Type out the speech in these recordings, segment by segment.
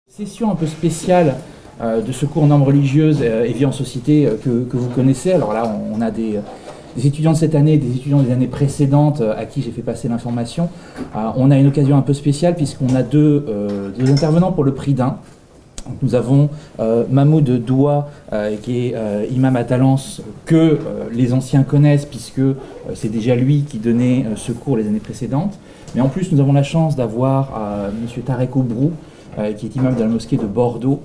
Session un peu spéciale de ce cours normes religieuses et vie en société que vous connaissez. Alors là, on a des étudiants de cette année et des étudiants des années précédentes à qui j'ai fait passer l'information. On a une occasion un peu spéciale puisqu'on a deux intervenants pour le prix d'un. Nous avons Mahmoud Doua, qui est imam à Talence, que les anciens connaissent puisque c'est déjà lui qui donnait ce cours les années précédentes. Mais en plus, nous avons la chance d'avoir M. Tarek Obrou, qui est imam de la mosquée de Bordeaux,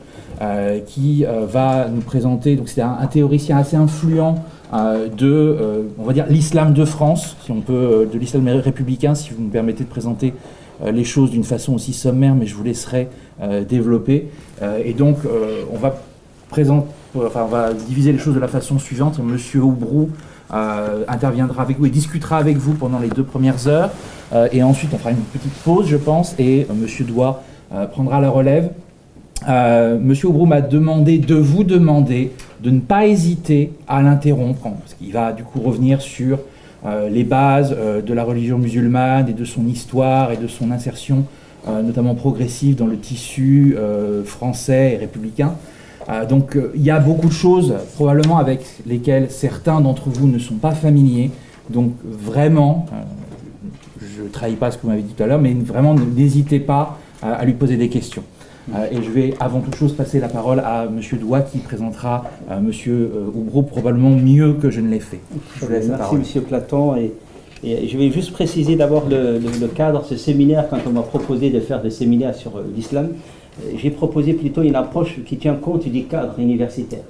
qui va nous présenter. Donc c'est un théoricien assez influent on va dire, l'islam de France, si on peut, de l'islam républicain, si vous me permettez de présenter les choses d'une façon aussi sommaire, mais je vous laisserai développer. Et donc, on va diviser les choses de la façon suivante. Monsieur Obrou interviendra avec vous et discutera avec vous pendant les 2 premières heures. Et ensuite, on fera une petite pause, je pense, et Monsieur Doua prendra la relève. Monsieur Obrou m'a demandé de vous demander de ne pas hésiter à l'interrompre, parce qu'il va du coup revenir sur les bases de la religion musulmane et de son histoire et de son insertion, notamment progressive, dans le tissu français et républicain. Donc il y a beaucoup de choses probablement avec lesquelles certains d'entre vous ne sont pas familiers. Donc vraiment, je ne trahis pas ce que vous m'avez dit tout à l'heure, mais vraiment n'hésitez pas à lui poser des questions. Et je vais avant toute chose passer la parole à M. Doua qui présentera M. Obrou probablement mieux que je ne l'ai fait. Merci M. Platon. Et je vais juste préciser d'abord le cadre de ce séminaire. Quand on m'a proposé de faire des séminaires sur l'islam, j'ai proposé plutôt une approche qui tient compte du cadre universitaire.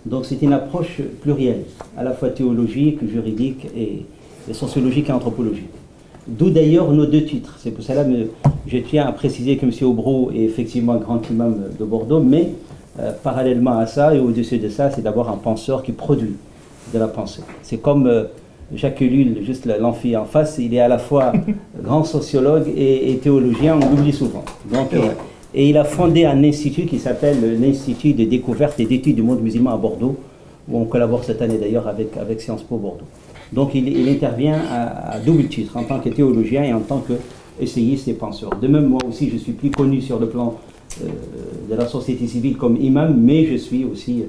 Donc c'est une approche plurielle, à la fois théologique, juridique et sociologique et anthropologique. D'où d'ailleurs nos 2 titres. C'est pour cela que je tiens à préciser que M. Obrou est effectivement un grand imam de Bordeaux, mais parallèlement à ça et au-dessus de ça, c'est d'abord un penseur qui produit de la pensée. C'est comme Jacques Ellul, juste l'amphi en face, il est à la fois grand sociologue et théologien, on l'oublie souvent. Donc, et il a fondé un institut qui s'appelle l'Institut de découverte et d'études du monde musulman à Bordeaux, où on collabore cette année d'ailleurs avec Sciences Po Bordeaux. Donc il intervient à double titre, en tant que théologien et en tant qu'essayiste et penseur. De même, moi aussi, je suis plus connu sur le plan de la société civile comme imam, mais je suis aussi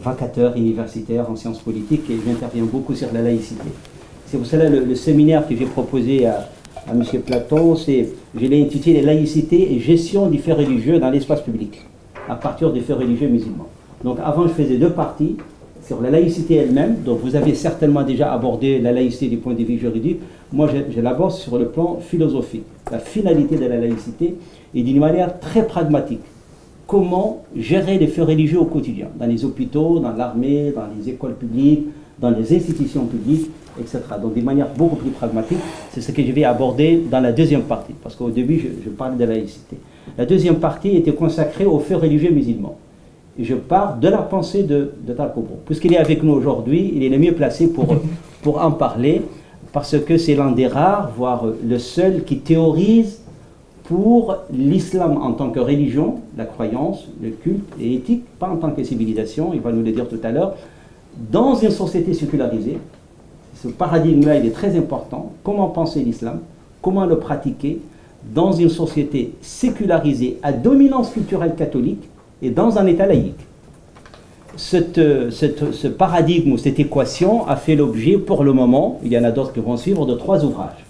vacateur universitaire en sciences politiques et j'interviens beaucoup sur la laïcité. C'est pour cela le séminaire que j'ai proposé à M. Platon, je l'ai intitulé « Laïcité et gestion du fait religieux dans l'espace public », à partir des faits religieux musulmans. Donc avant, je faisais 2 parties. Sur la laïcité elle-même, donc vous avez certainement déjà abordé la laïcité du point de vue juridique. Moi, je l'aborde sur le plan philosophique, la finalité de la laïcité, et d'une manière très pragmatique. Comment gérer les faits religieux au quotidien, dans les hôpitaux, dans l'armée, dans les écoles publiques, dans les institutions publiques, etc. Donc, d'une manière beaucoup plus pragmatique, c'est ce que je vais aborder dans la 2e partie, parce qu'au début, je parlais de laïcité. La 2e partie était consacrée aux faits religieux musulmans. Je pars de la pensée de Tarek Obrou. Puisqu'il est avec nous aujourd'hui, il est le mieux placé pour en parler, parce que c'est l'un des rares, voire le seul, qui théorise pour l'islam en tant que religion, la croyance, le culte et éthique, pas en tant que civilisation, il va nous le dire tout à l'heure, dans une société sécularisée. Ce paradigme-là, il est très important. Comment penser l'islam, comment le pratiquer dans une société sécularisée à dominance culturelle catholique, et dans un État laïque. Ce paradigme ou cette équation a fait l'objet, pour le moment, il y en a d'autres qui vont suivre, de 3 ouvrages.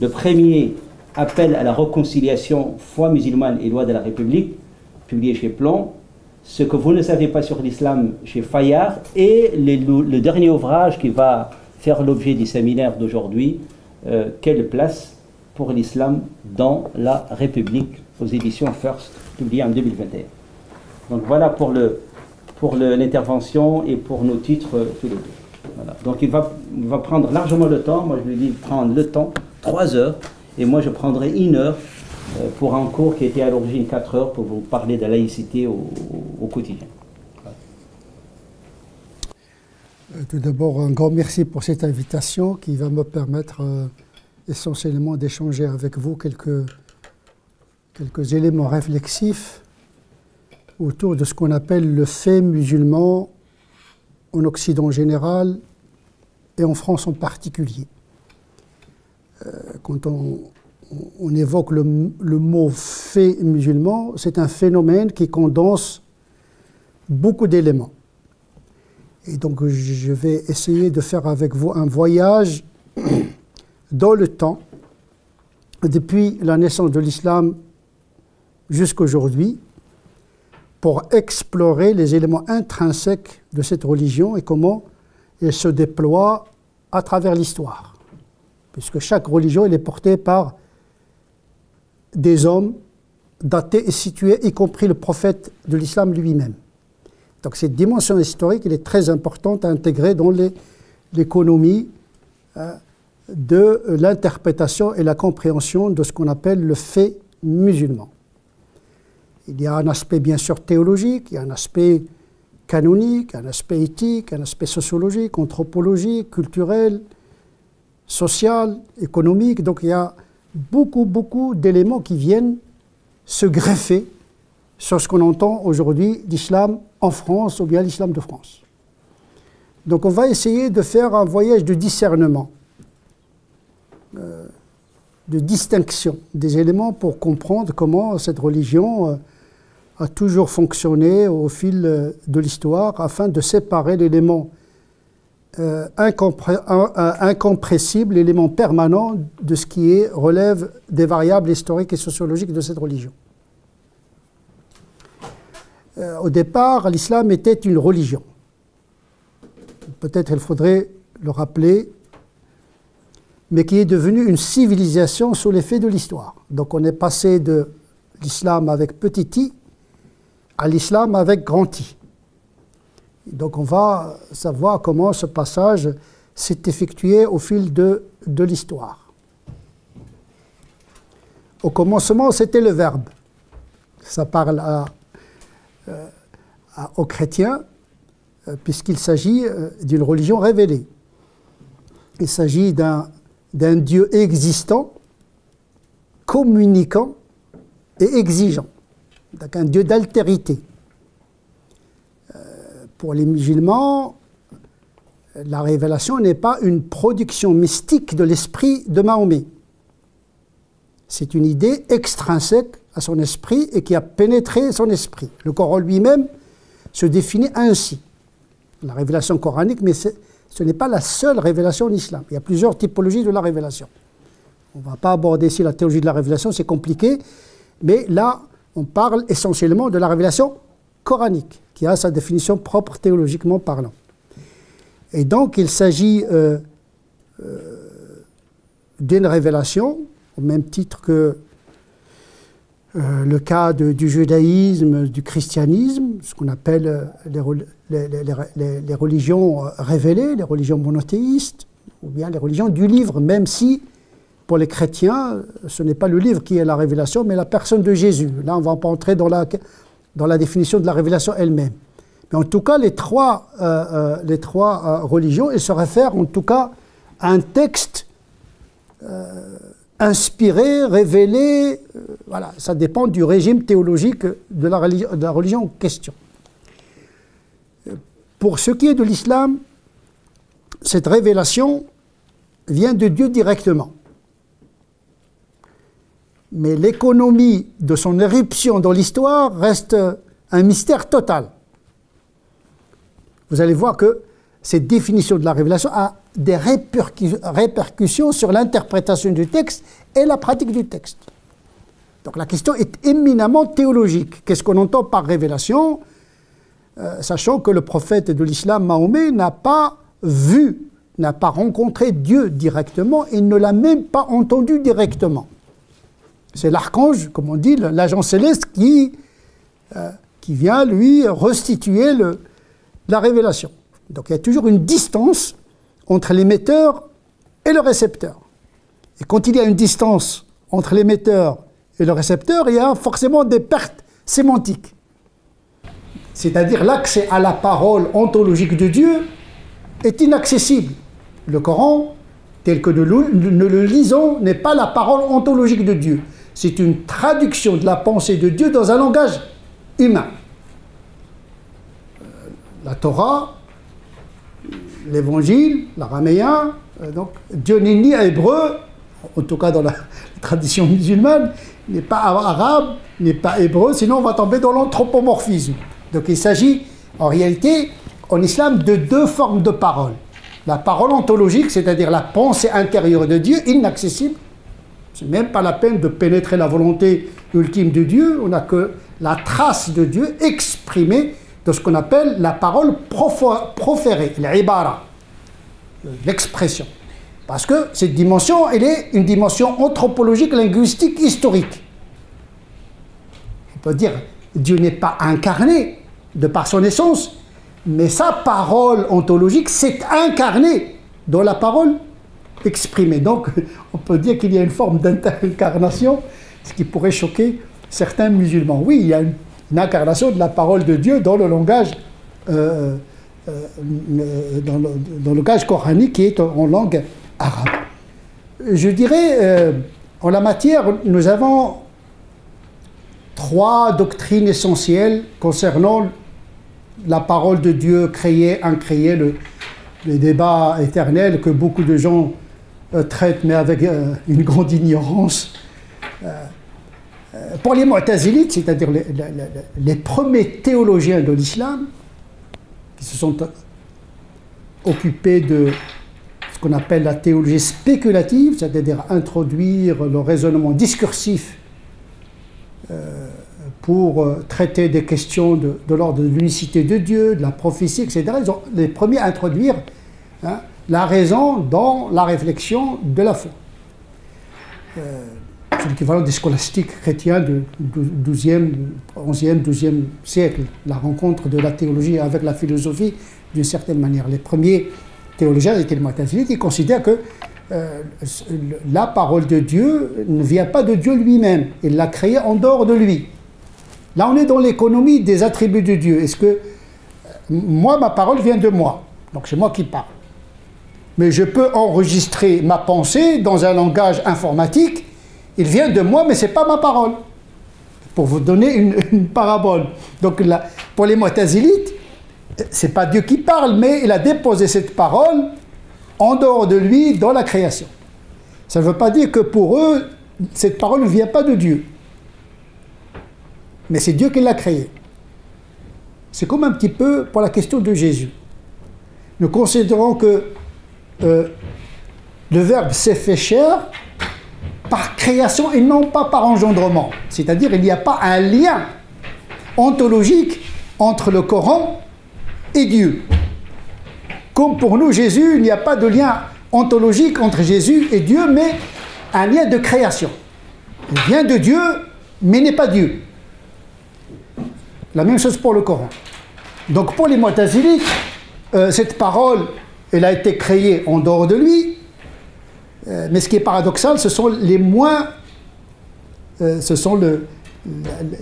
Le premier, Appel à la réconciliation, foi musulmane et loi de la République, publié chez Plon. Ce que vous ne savez pas sur l'islam, chez Fayard. Et le dernier ouvrage qui va faire l'objet du séminaire d'aujourd'hui, Quelle place pour l'islam dans la République, aux éditions First, publié en 2021. Donc voilà pour l'intervention et pour nos titres tous les 2. Voilà. Donc il va prendre largement le temps. Moi je lui dis prendre le temps, 3 heures, et moi je prendrai 1 heure pour un cours qui était à l'origine 4 heures pour vous parler de la laïcité au quotidien. Voilà. Tout d'abord, un grand merci pour cette invitation qui va me permettre essentiellement d'échanger avec vous quelques éléments réflexifs autour de ce qu'on appelle le fait musulman en Occident en général et en France en particulier. Quand on on évoque le mot fait musulman, c'est un phénomène qui condense beaucoup d'éléments. Et donc je vais essayer de faire avec vous un voyage dans le temps, depuis la naissance de l'islam jusqu'à aujourd'hui, pour explorer les éléments intrinsèques de cette religion et comment elle se déploie à travers l'histoire. Puisque chaque religion elle est portée par des hommes datés et situés, y compris le prophète de l'islam lui-même. Donc cette dimension historique elle est très importante à intégrer dans l'économie de l'interprétation et la compréhension de ce qu'on appelle le fait musulman. Il y a un aspect bien sûr théologique, il y a un aspect canonique, un aspect éthique, un aspect sociologique, anthropologique, culturel, social, économique. Donc il y a beaucoup d'éléments qui viennent se greffer sur ce qu'on entend aujourd'hui l'islam en France ou bien l'islam de France. Donc on va essayer de faire un voyage de discernement, de distinction des éléments pour comprendre comment cette religion a toujours fonctionné au fil de l'histoire afin de séparer l'élément incompressible, l'élément permanent de ce qui relève des variables historiques et sociologiques de cette religion. Au départ, l'islam était une religion. Peut-être il faudrait le rappeler, mais qui est devenue une civilisation sous l'effet de l'histoire. Donc on est passé de l'islam avec petit i à l'islam avec grand I. Donc on va savoir comment ce passage s'est effectué au fil de l'histoire. Au commencement, c'était le verbe. Ça parle aux chrétiens, puisqu'il s'agit d'une religion révélée. Il s'agit d'un Dieu existant, communicant et exigeant. Donc un Dieu d'altérité. Pour les musulmans, la révélation n'est pas une production mystique de l'esprit de Mahomet. C'est une idée extrinsèque à son esprit et qui a pénétré son esprit. Le Coran lui-même se définit ainsi. La révélation coranique, mais ce n'est pas la seule révélation en islam. Il y a plusieurs typologies de la révélation. On ne va pas aborder ici la théologie de la révélation, c'est compliqué, mais là, on parle essentiellement de la révélation coranique, qui a sa définition propre théologiquement parlant. Et donc, il s'agit d'une révélation, au même titre que le cas du judaïsme, du christianisme, ce qu'on appelle les religions révélées, les religions monothéistes, ou bien les religions du livre, même si, pour les chrétiens, ce n'est pas le livre qui est la révélation, mais la personne de Jésus. Là, on ne va pas entrer dans la définition de la révélation elle-même. Mais en tout cas, les trois religions, elles se réfèrent en tout cas à un texte inspiré, révélé, voilà, ça dépend du régime théologique de la religion en question. Pour ce qui est de l'islam, cette révélation vient de Dieu directement. Mais l'économie de son éruption dans l'histoire reste un mystère total. Vous allez voir que cette définition de la révélation a des répercussions sur l'interprétation du texte et la pratique du texte. Donc la question est éminemment théologique. Qu'est-ce qu'on entend par révélation ? Sachant que le prophète de l'islam, Mahomet, n'a pas vu, n'a pas rencontré Dieu directement et ne l'a même pas entendu directement. C'est l'archange, comme on dit, l'agent céleste qui vient lui restituer la révélation. Donc il y a toujours une distance entre l'émetteur et le récepteur. Et quand il y a une distance entre l'émetteur et le récepteur, il y a forcément des pertes sémantiques. C'est-à-dire l'accès à la parole ontologique de Dieu est inaccessible. Le Coran, tel que nous le lisons, n'est pas la parole ontologique de Dieu. C'est une traduction de la pensée de Dieu dans un langage humain. La Torah, l'Évangile, l'araméen, donc Dieu n'est ni hébreu, en tout cas dans la tradition musulmane, n'est pas arabe, n'est pas hébreu, sinon on va tomber dans l'anthropomorphisme. Donc il s'agit en réalité en islam de deux formes de parole. La parole ontologique, c'est-à-dire la pensée intérieure de Dieu, inaccessible. C'est même pas la peine de pénétrer la volonté ultime de Dieu, on n'a que la trace de Dieu exprimée de ce qu'on appelle la parole proférée, l'ibara, l'expression. Parce que cette dimension, elle est une dimension anthropologique, linguistique, historique. On peut dire, Dieu n'est pas incarné de par son essence, mais sa parole ontologique s'est incarnée dans la parole exprimée. Donc, on peut dire qu'il y a une forme d'incarnation, ce qui pourrait choquer certains musulmans. Oui, il y a une incarnation de la parole de Dieu dans le langage, dans le langage coranique qui est en langue arabe. Je dirais, en la matière, nous avons 3 doctrines essentielles concernant la parole de Dieu créée, incréée, le débat éternel que beaucoup de gens traitent, mais avec une grande ignorance. Pour les Mu'tazilites, c'est-à-dire les premiers théologiens de l'islam, qui se sont occupés de ce qu'on appelle la théologie spéculative, c'est-à-dire introduire le raisonnement discursif pour traiter des questions de l'ordre de l'unicité de Dieu, de la prophétie, etc. Ils sont les premiers à introduire la raison dans la réflexion de la foi. C'est l'équivalent des scolastiques chrétiens du 11e, 12e siècle, la rencontre de la théologie avec la philosophie d'une certaine manière. Les premiers théologiens étaient les Mu'tazilites, ils considèrent que la parole de Dieu ne vient pas de Dieu lui-même, il l'a créée en dehors de lui. Là, on est dans l'économie des attributs de Dieu. Est-ce que moi, ma parole vient de moi, donc c'est moi qui parle. Mais je peux enregistrer ma pensée dans un langage informatique. Il vient de moi, mais ce n'est pas ma parole. Pour vous donner une parabole. Donc, là, pour les Mu'tazilites, ce n'est pas Dieu qui parle, mais il a déposé cette parole en dehors de lui, dans la création. Ça ne veut pas dire que pour eux, cette parole ne vient pas de Dieu. Mais c'est Dieu qui l'a créée. C'est comme un petit peu pour la question de Jésus. Nous considérons que le Verbe s'est fait chair par création et non pas par engendrement. C'est-à-dire qu'il n'y a pas un lien ontologique entre le Coran et Dieu. Comme pour nous, Jésus, il n'y a pas de lien ontologique entre Jésus et Dieu, mais un lien de création. Il vient de Dieu, mais n'est pas Dieu. La même chose pour le Coran. Donc pour les Mu'tazilites, cette parole, elle a été créée en dehors de lui, mais ce qui est paradoxal, ce sont les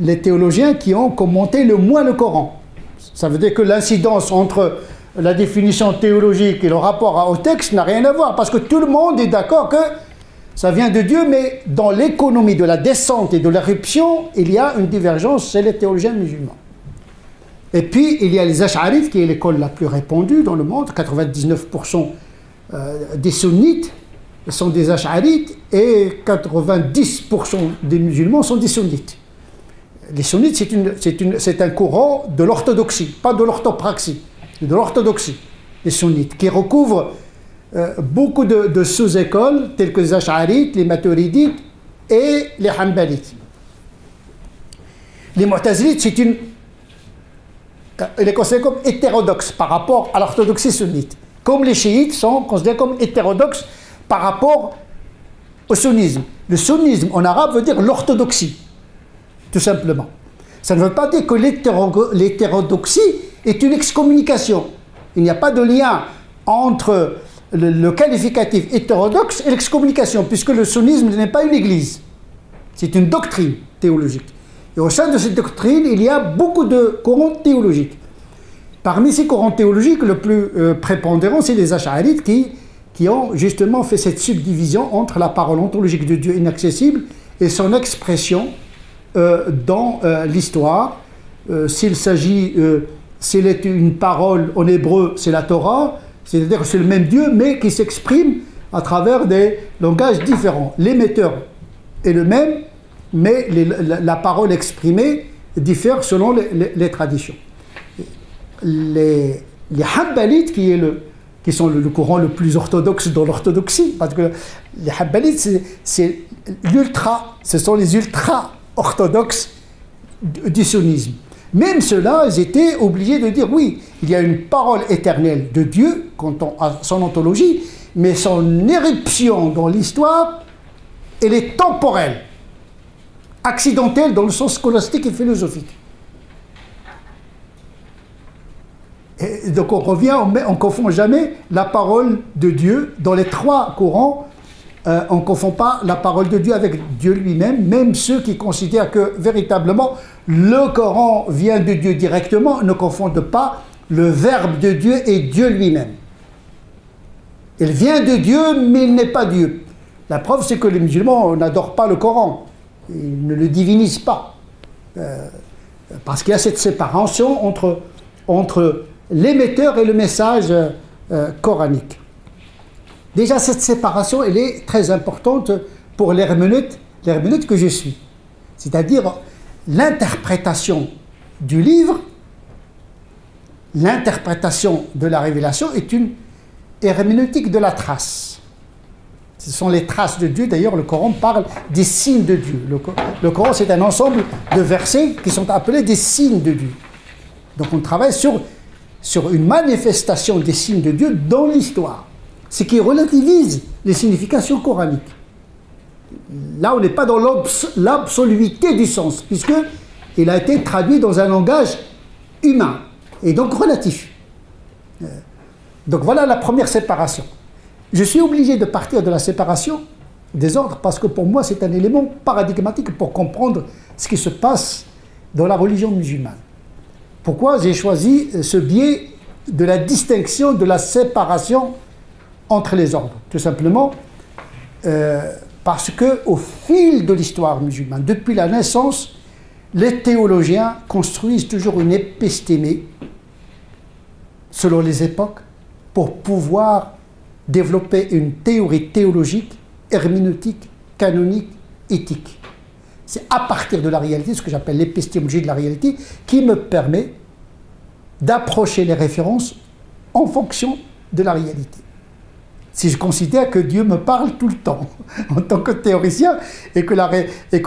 les théologiens qui ont commenté le moins le Coran. Ça veut dire que l'incidence entre la définition théologique et le rapport au texte n'a rien à voir, parce que tout le monde est d'accord que ça vient de Dieu, mais dans l'économie de la descente et de l'éruption, il y a une divergence chez les théologiens musulmans. Et puis, il y a les Ash'arites, qui est l'école la plus répandue dans le monde. 99% des sunnites sont des Ash'arites et 90% des musulmans sont des sunnites. Les sunnites, c'est un courant de l'orthodoxie, pas de l'orthopraxie, de l'orthodoxie, les sunnites, qui recouvrent beaucoup de sous-écoles, telles que les Ash'arites, les Maturidites et les Hanbalites. Les Mu'tazilites, elle est considérée comme hétérodoxe par rapport à l'orthodoxie sunnite. Comme les chiites sont considérés comme hétérodoxes par rapport au sunnisme. Le sunnisme en arabe veut dire l'orthodoxie, tout simplement. Ça ne veut pas dire que l'hétérodoxie est une excommunication. Il n'y a pas de lien entre le qualificatif hétérodoxe et l'excommunication, puisque le sunnisme n'est pas une église. C'est une doctrine théologique. Et au sein de cette doctrine, il y a beaucoup de courants théologiques. Parmi ces courants théologiques, le plus prépondérant, c'est les Ash'arites qui ont justement fait cette subdivision entre la parole ontologique de Dieu inaccessible et son expression dans l'histoire. S'il est une parole en hébreu, c'est la Torah, c'est-à-dire que c'est le même Dieu, mais qui s'exprime à travers des langages différents. L'émetteur est le même, mais la parole exprimée diffère selon les traditions. Les Hanbalites, qui sont le courant le plus orthodoxe dans l'orthodoxie, parce que les Hanbalites, ce sont les ultra-orthodoxes du sunnisme. Même ceux-là, ils étaient obligés de dire oui, il y a une parole éternelle de Dieu, quant à son ontologie, mais son éruption dans l'histoire, elle est temporelle, accidentelle dans le sens scolastique et philosophique. Et donc on revient, on ne confond jamais la parole de Dieu dans les trois courants. On ne confond pas la parole de Dieu avec Dieu lui-même, même ceux qui considèrent que véritablement le Coran vient de Dieu directement ne confondent pas le Verbe de Dieu et Dieu lui-même. Il vient de Dieu, mais il n'est pas Dieu. La preuve, c'est que les musulmans n'adorent pas le Coran. Ils ne le divinisent pas. Parce qu'il y a cette séparation entre l'émetteur et le message coranique. Déjà, cette séparation, elle est très importante pour l'herméneute que je suis. C'est-à-dire l'interprétation du livre, l'interprétation de la révélation est une herméneutique de la trace. Ce sont les traces de Dieu. D'ailleurs, le Coran parle des signes de Dieu. Le Coran, c'est un ensemble de versets qui sont appelés des signes de Dieu. Donc on travaille sur une manifestation des signes de Dieu dans l'histoire, ce qui relativise les significations coraniques. Là, on n'est pas dans l'absoluité du sens, puisqu'il a été traduit dans un langage humain, et donc relatif. Donc voilà la première séparation. Je suis obligé de partir de la séparation des ordres, parce que pour moi, c'est un élément paradigmatique pour comprendre ce qui se passe dans la religion musulmane. Pourquoi j'ai choisi ce biais de la distinction, de la séparation entre les ordres? Tout simplement parce qu'au fil de l'histoire musulmane, depuis la naissance, les théologiens construisent toujours une épistémée selon les époques pour pouvoir développer une théorie théologique, herméneutique, canonique, éthique. C'est à partir de la réalité, ce que j'appelle l'épistémologie de la réalité, qui me permet d'approcher les références en fonction de la réalité. Si je considère que Dieu me parle tout le temps, en tant que théoricien, et que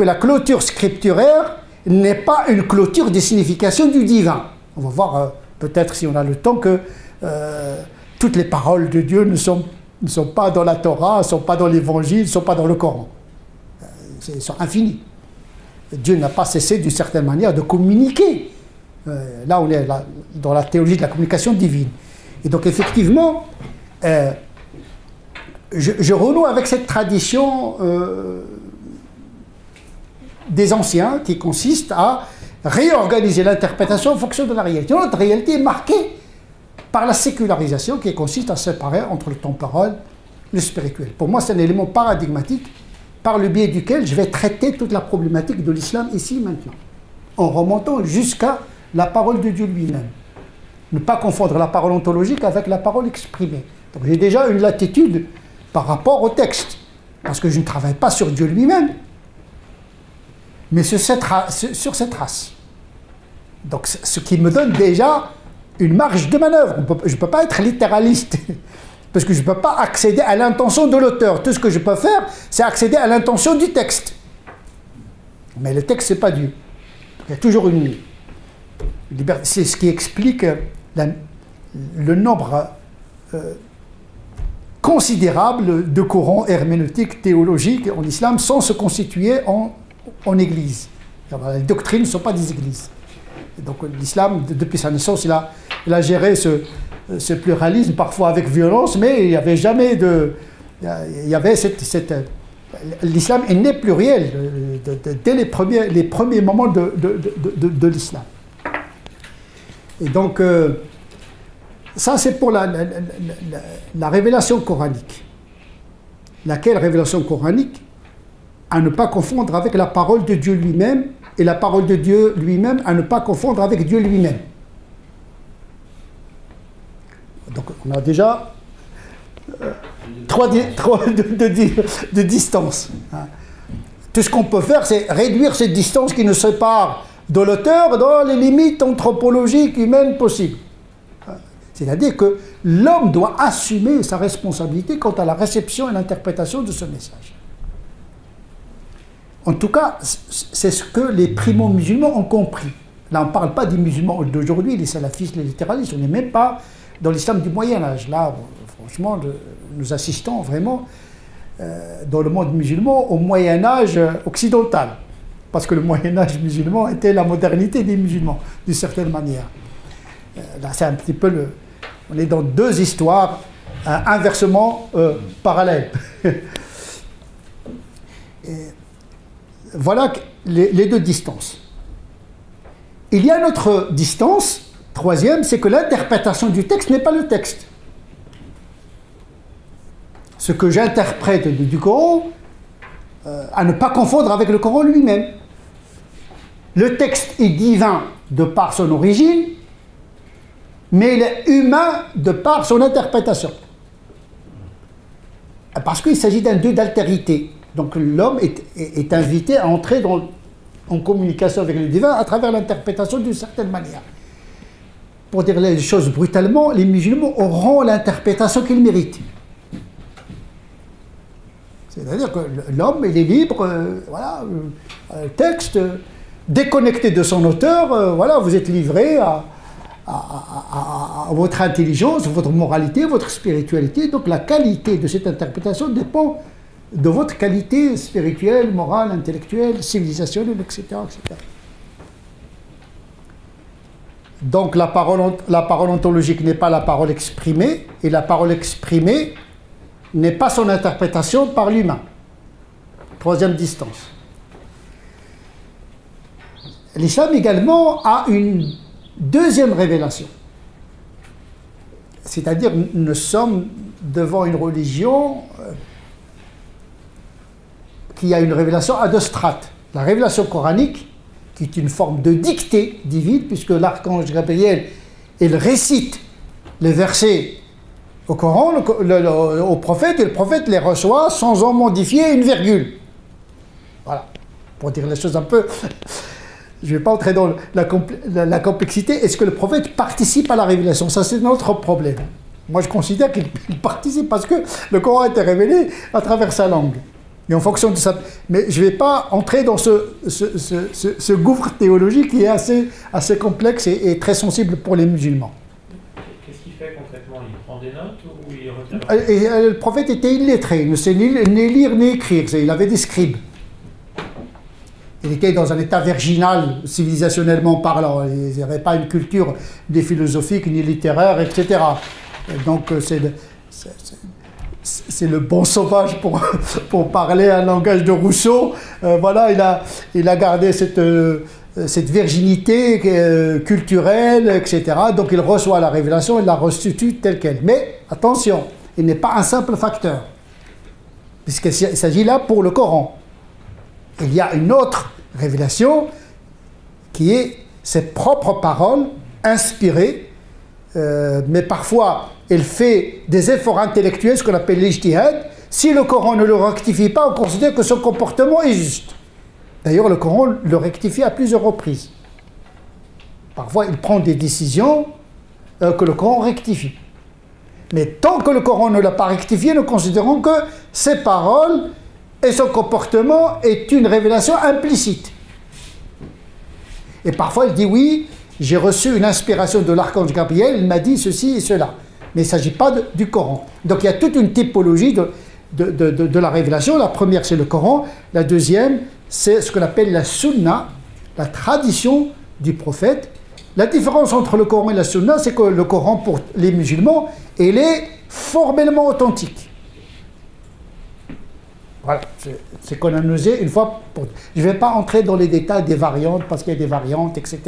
la clôture scripturaire n'est pas une clôture des significations du divin. On va voir peut-être, si on a le temps, que toutes les paroles de Dieu ne sont pas dans la Torah, ne sont pas dans l'Évangile, ne sont pas dans le Coran. Ils sont infinis. Dieu n'a pas cessé, d'une certaine manière, de communiquer. Là, on est dans la théologie de la communication divine. Et donc, effectivement, je renoue avec cette tradition des anciens qui consiste à réorganiser l'interprétation en fonction de la réalité. Notre réalité est marquée par la sécularisation qui consiste à séparer entre le temporel et le spirituel. Pour moi, c'est un élément paradigmatique par le biais duquel je vais traiter toute la problématique de l'islam ici, maintenant, en remontant jusqu'à la parole de Dieu lui-même. Ne pas confondre la parole ontologique avec la parole exprimée. Donc j'ai déjà une latitude par rapport au texte, parce que je ne travaille pas sur Dieu lui-même, mais sur cette race. Donc ce qui me donne déjà une marge de manœuvre. Je ne peux pas être littéraliste, parce que je ne peux pas accéder à l'intention de l'auteur. Tout ce que je peux faire, c'est accéder à l'intention du texte. Mais le texte, ce n'est pas Dieu. Il y a toujours une liberté. C'est ce qui explique le nombre considérable de courants herméneutiques, théologiques en islam, sans se constituer en église. Les doctrines ne sont pas des églises. Et donc l'islam, depuis sa naissance, il a géré ce pluralisme, parfois avec violence, mais il n'y avait jamais de... Il y avait l'islam est né pluriel dès les premiers moments de l'islam. Et donc, ça c'est pour la révélation coranique. Laquelle révélation coranique à ne pas confondre avec la parole de Dieu lui-même, et la parole de Dieu lui-même à ne pas confondre avec Dieu lui-même. Donc on a déjà de distance. Tout ce qu'on peut faire, c'est réduire cette distance qui nous sépare de l'auteur dans les limites anthropologiques humaines possibles. C'est-à-dire que l'homme doit assumer sa responsabilité quant à la réception et l'interprétation de ce message. En tout cas, c'est ce que les primo-musulmans ont compris. Là, on ne parle pas des musulmans d'aujourd'hui, les salafistes, les littéralistes, on n'est même pas dans l'islam du Moyen-Âge. Là, franchement, nous assistons vraiment dans le monde musulman au Moyen-Âge occidental. Parce que le Moyen-Âge musulman était la modernité des musulmans, d'une certaine manière. Là, c'est un petit peu on est dans deux histoires inversement parallèles. Voilà les deux distances. Il y a une autre distance, troisième, c'est que l'interprétation du texte n'est pas le texte. Ce que j'interprète du Coran, à ne pas confondre avec le Coran lui-même. Le texte est divin de par son origine, mais il est humain de par son interprétation. Parce qu'il s'agit d'un Dieu d'altérité. Donc l'homme est invité à entrer en communication avec le divin à travers l'interprétation d'une certaine manière. Pour dire les choses brutalement, les musulmans auront l'interprétation qu'ils méritent. C'est-à-dire que l'homme, il est libre, voilà, texte, déconnecté de son auteur, voilà, vous êtes livré à votre intelligence, votre moralité, votre spiritualité. Donc la qualité de cette interprétation dépend de votre qualité spirituelle, morale, intellectuelle, civilisationnelle, etc. etc. Donc la parole ontologique n'est pas la parole exprimée, et la parole exprimée n'est pas son interprétation par l'humain. Troisième distance. L'islam également a une deuxième révélation. C'est-à-dire, nous sommes devant une religion qui a une révélation à deux strates. La révélation coranique, qui est une forme de dictée divine, puisque l'archange Gabriel, il récite les versets au Coran, au prophète, et le prophète les reçoit sans en modifier une virgule. Voilà, pour dire les choses un peu... Je ne vais pas entrer dans la complexité. Est-ce que le prophète participe à la révélation? Ça, c'est notre problème. Moi, je considère qu'il participe parce que le Coran a été révélé à travers sa langue. Et en fonction de ça. Mais je ne vais pas entrer dans ce gouffre théologique qui est assez complexe et très sensible pour les musulmans. Qu'est-ce qu'il fait concrètement? Il prend des notes ou il retient? Le prophète était illettré. Il ne sait ni lire ni écrire. Il avait des scribes. Il était dans un état virginal, civilisationnellement parlant. Il n'y avait pas une culture ni philosophique, ni littéraire, etc. Et donc, c'est le bon sauvage pour parler un langage de Rousseau. Voilà, il a gardé cette virginité culturelle, etc. Donc, il reçoit la révélation, il la restitue telle qu'elle. Mais, attention, il n'est pas un simple facteur. Puisqu'il s'agit là pour le Coran. Il y a une autre révélation qui est ses propres paroles inspirées, mais parfois elle fait des efforts intellectuels, ce qu'on appelle l'ijtihad. Si le Coran ne le rectifie pas, on considère que son comportement est juste. D'ailleurs, le Coran le rectifie à plusieurs reprises. Parfois, il prend des décisions que le Coran rectifie. Mais tant que le Coran ne l'a pas rectifié, nous considérons que ses paroles et son comportement est une révélation implicite. Et parfois, il dit oui, j'ai reçu une inspiration de l'archange Gabriel, il m'a dit ceci et cela. Mais il ne s'agit pas du Coran. Donc il y a toute une typologie de la révélation. La première, c'est le Coran. La deuxième, c'est ce qu'on appelle la sunna, la tradition du prophète. La différence entre le Coran et la sunna, c'est que le Coran, pour les musulmans, il est formellement authentique. Voilà, c'est canonisé une fois pour... Je ne vais pas entrer dans les détails des variantes, parce qu'il y a des variantes, etc.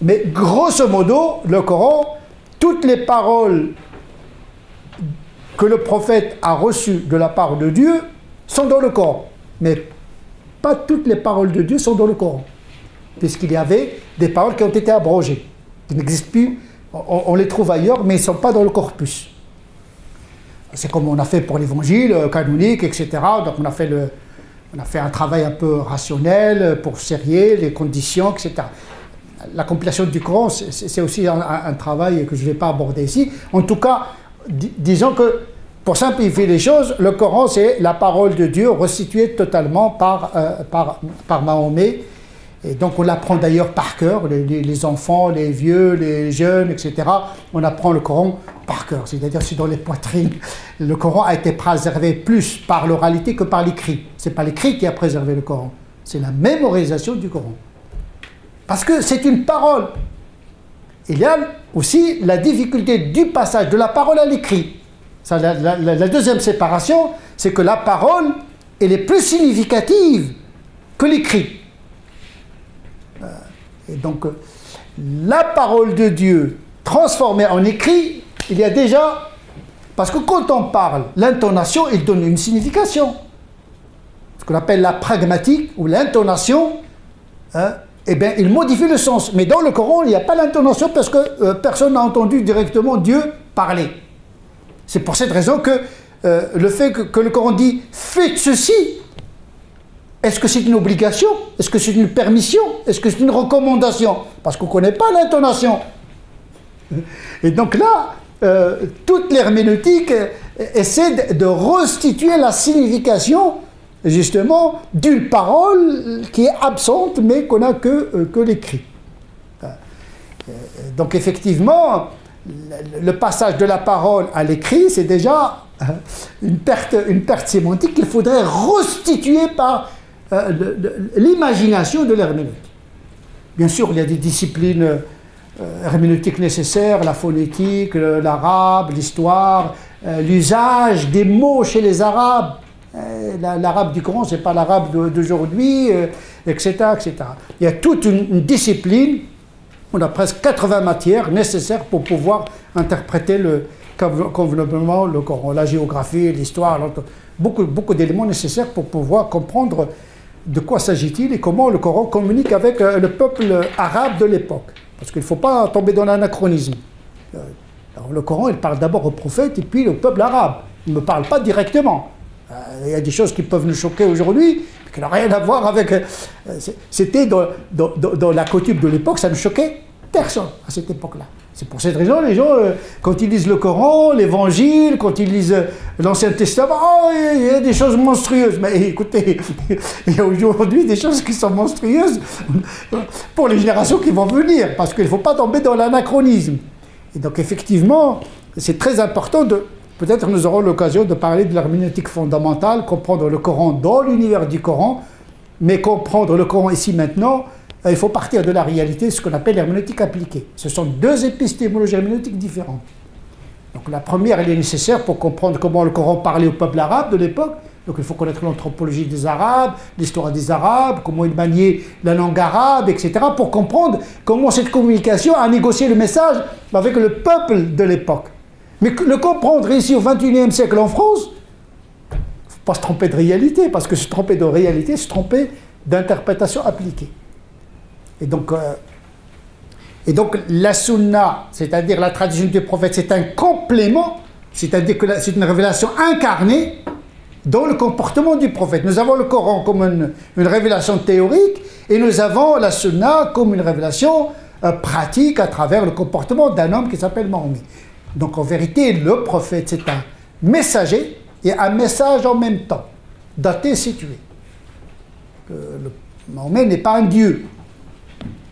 Mais grosso modo, le Coran, toutes les paroles que le prophète a reçues de la part de Dieu sont dans le Coran. Mais pas toutes les paroles de Dieu sont dans le Coran. Puisqu'il y avait des paroles qui ont été abrogées. Qui n'existent plus, on les trouve ailleurs, mais ils ne sont pas dans le corpus. C'est comme on a fait pour l'évangile canonique, etc. Donc on a fait un travail un peu rationnel pour serrer les conditions, etc. La compilation du Coran, c'est aussi un travail que je ne vais pas aborder ici. En tout cas, disons que, pour simplifier les choses, le Coran, c'est la parole de Dieu restituée totalement par Mahomet. Et donc on l'apprend d'ailleurs par cœur, les enfants, les vieux, les jeunes, etc. On apprend le Coran par cœur, c'est-à-dire c'est dans les poitrines. Le Coran a été préservé plus par l'oralité que par l'écrit. Ce n'est pas l'écrit qui a préservé le Coran, c'est la mémorisation du Coran. Parce que c'est une parole. Il y a aussi la difficulté du passage de la parole à l'écrit. La deuxième séparation, c'est que la parole, elle est plus significative que l'écrit. Et donc, la parole de Dieu transformée en écrit, il y a déjà... Parce que quand on parle, l'intonation, il donne une signification. Ce qu'on appelle la pragmatique ou l'intonation, eh bien, il modifie le sens. Mais dans le Coran, il n'y a pas l'intonation parce que personne n'a entendu directement Dieu parler. C'est pour cette raison que le fait que le Coran dit « faites ceci », est-ce que c'est une obligation? Est-ce que c'est une permission? Est-ce que c'est une recommandation? Parce qu'on ne connaît pas l'intonation. Et donc là, toute l'herméneutique essaie de restituer la signification, justement, d'une parole qui est absente, mais qu'on n'a que l'écrit. Donc effectivement, le passage de la parole à l'écrit, c'est déjà une perte sémantique qu'il faudrait restituer par l'imagination de l'herméneutique. Bien sûr, il y a des disciplines herméneutiques nécessaires, la phonétique, l'arabe, l'histoire, l'usage des mots chez les Arabes. L'arabe du Coran, ce n'est pas l'arabe d'aujourd'hui, etc., etc. Il y a toute une discipline, on a presque 80 matières nécessaires pour pouvoir interpréter convenablement le Coran. La géographie, l'histoire, beaucoup d'éléments nécessaires pour pouvoir comprendre de quoi s'agit-il et comment le Coran communique avec le peuple arabe de l'époque. Parce qu'il ne faut pas tomber dans l'anachronisme. Alors le Coran, il parle d'abord aux prophètes et puis au peuple arabe. Il ne me parle pas directement. Il y a des choses qui peuvent nous choquer aujourd'hui, qui n'ont rien à voir avec... C'était dans la coutume de l'époque, ça ne choquait personne à cette époque-là. C'est pour cette raison, les gens, quand ils lisent le Coran, l'Évangile, quand ils lisent l'Ancien Testament, oh, il y a des choses monstrueuses. Mais écoutez, il y a aujourd'hui des choses qui sont monstrueuses pour les générations qui vont venir, parce qu'il ne faut pas tomber dans l'anachronisme. Et donc effectivement, c'est très important de... Peut-être nous aurons l'occasion de parler de l'herméneutique fondamentale, comprendre le Coran dans l'univers du Coran, mais comprendre le Coran ici maintenant, il faut partir de la réalité, ce qu'on appelle l'herméneutique appliquée. Ce sont deux épistémologies herméneutiques différentes. Donc la première, elle est nécessaire pour comprendre comment le Coran parlait au peuple arabe de l'époque. Donc il faut connaître l'anthropologie des Arabes, l'histoire des Arabes, comment ils maniaient la langue arabe, etc. pour comprendre comment cette communication a négocié le message avec le peuple de l'époque. Mais le comprendre ici au XXIe siècle en France, il ne faut pas se tromper de réalité, parce que se tromper de réalité, se tromper d'interprétation appliquée. Et donc la sunna, c'est-à-dire la tradition du prophète, c'est un complément, c'est-à-dire que c'est une révélation incarnée dans le comportement du prophète. Nous avons le Coran comme une révélation théorique, et nous avons la sunna comme une révélation pratique à travers le comportement d'un homme qui s'appelle Mahomet. Donc en vérité, le prophète, c'est un messager et un message en même temps, daté, situé. Mahomet n'est pas un dieu.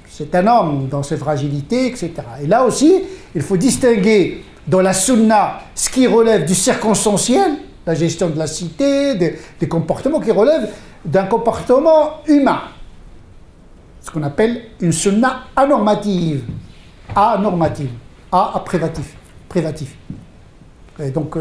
C'est un homme dans ses fragilités, etc. Et là aussi, il faut distinguer dans la sunna ce qui relève du circonstanciel, la gestion de la cité, des comportements qui relèvent d'un comportement humain. Ce qu'on appelle une sunna anormative. Anormative. A privatif. Et donc,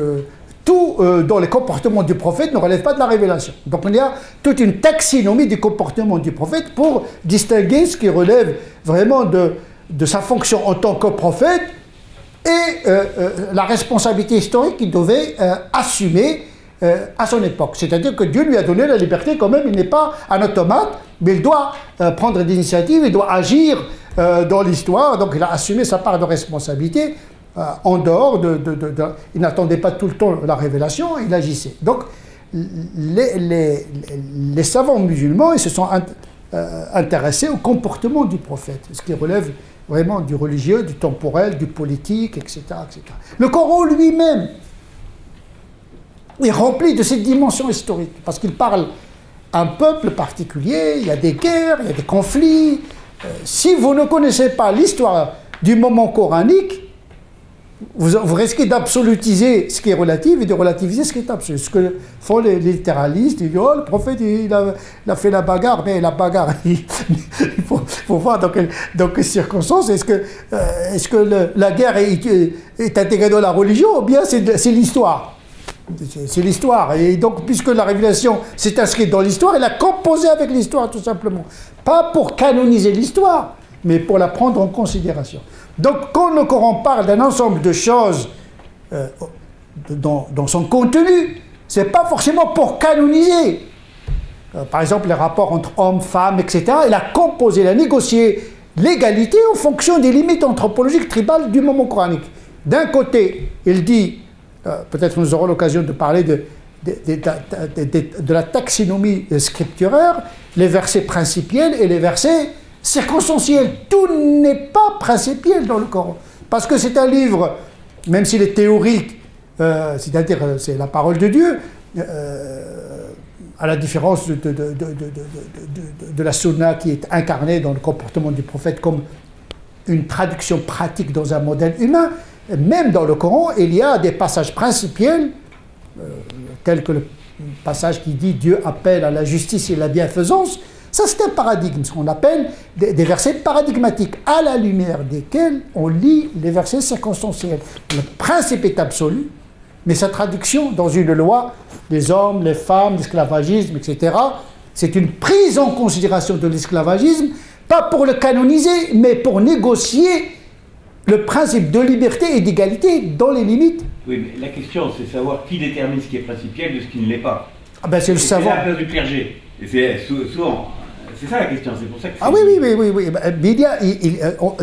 tout dans les comportements du prophète ne relève pas de la révélation. Donc il y a toute une taxinomie du comportement du prophète pour distinguer ce qui relève vraiment de sa fonction en tant que prophète et la responsabilité historique qu'il devait assumer à son époque. C'est-à-dire que Dieu lui a donné la liberté quand même, il n'est pas un automate, mais il doit prendre des initiatives, il doit agir dans l'histoire, donc il a assumé sa part de responsabilité en dehors il n'attendait pas tout le temps la révélation, il agissait. Donc, les savants musulmans, ils se sont intéressés au comportement du prophète, ce qui relève vraiment du religieux, du temporel, du politique, etc., etc. Le Coran lui-même est rempli de cette dimension historique, parce qu'il parle à un peuple particulier, il y a des guerres, il y a des conflits. Si vous ne connaissez pas l'histoire du moment coranique, vous risquez d'absolutiser ce qui est relatif et de relativiser ce qui est absolu. Ce que font les littéralistes, ils disent « Oh, le prophète, il a fait la bagarre », mais la bagarre, il faut voir dans quelles circonstances. Est-ce que la guerre est intégrée dans la religion ou bien c'est l'histoire ? C'est l'histoire. Et donc, puisque la révélation s'est inscrite dans l'histoire, elle a composé avec l'histoire, tout simplement. Pas pour canoniser l'histoire, mais pour la prendre en considération. Donc, quand le Coran parle d'un ensemble de choses dans son contenu, ce n'est pas forcément pour canoniser. Par exemple, les rapports entre hommes, femmes, etc. Il a composé, il a négocié l'égalité en fonction des limites anthropologiques tribales du moment coranique. D'un côté, il dit, peut-être nous aurons l'occasion de parler de la taxinomie scripturaire, les versets principiels et les versets circonstanciel. Tout n'est pas principiel dans le Coran. Parce que c'est un livre, même s'il est théorique, c'est-à-dire c'est la parole de Dieu, à la différence de la sunna qui est incarnée dans le comportement du prophète comme une traduction pratique dans un modèle humain, même dans le Coran, il y a des passages principiels, tels que le passage qui dit « Dieu appelle à la justice et la bienfaisance », ça, c'est un paradigme, ce qu'on appelle des versets paradigmatiques, à la lumière desquels on lit les versets circonstanciels. Le principe est absolu, mais sa traduction dans une loi, les hommes, les femmes, l'esclavagisme, etc., c'est une prise en considération de l'esclavagisme, pas pour le canoniser, mais pour négocier le principe de liberté et d'égalité dans les limites. Oui, mais la question, c'est savoir qui détermine ce qui est principiel de ce qui ne l'est pas. Ah ben c'est le savoir. C'est la place du clergé. Et c'est souvent... C'est ça la question, c'est pour ça que... Ah oui. Mais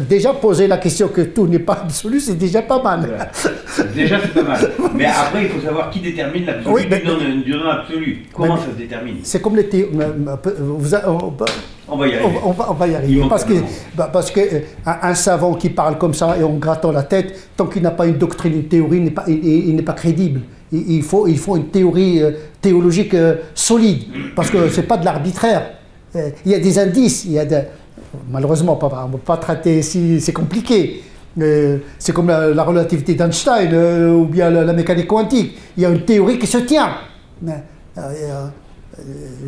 déjà poser la question que tout n'est pas absolu, c'est déjà pas mal. Voilà. Déjà, c'est pas mal. Mais après, il faut savoir qui détermine l'absolu du non absolu. Comment ça se détermine? C'est comme les théories. On va y arriver. On va y arriver. Parce qu'un savant qui parle comme ça et en grattant la tête, tant qu'il n'a pas une doctrine, une théorie, il n'est pas crédible. Il faut une théorie théologique solide. Parce que ce n'est pas de l'arbitraire. Il y a des indices, malheureusement, on ne peut pas traiter ici, c'est compliqué. C'est comme la relativité d'Einstein ou bien la mécanique quantique. Il y a une théorie qui se tient.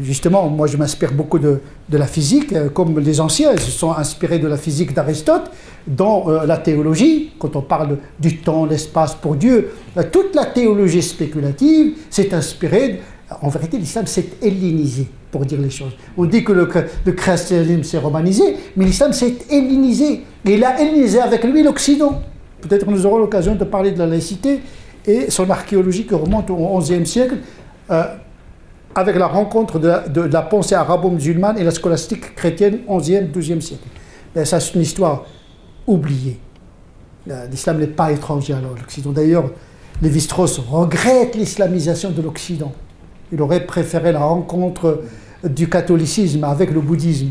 Justement, moi je m'inspire beaucoup de la physique, comme les anciens, ils se sont inspirés de la physique d'Aristote, dans la théologie, quand on parle du temps, l'espace pour Dieu, toute la théologie spéculative s'est inspirée. En vérité, l'islam s'est hellénisé, pour dire les choses. On dit que le christianisme s'est romanisé, mais l'islam s'est hellénisé. Et il a hellénisé avec lui l'Occident. Peut-être nous aurons l'occasion de parler de la laïcité et son archéologie qui remonte au XIe siècle, avec la rencontre de la pensée arabo-musulmane et la scolastique chrétienne XIe, XIIe siècle. Mais ça, c'est une histoire oubliée. L'islam n'est pas étranger à l'Occident. D'ailleurs, Lévi-Strauss regrette l'islamisation de l'Occident. Il aurait préféré la rencontre du catholicisme avec le bouddhisme.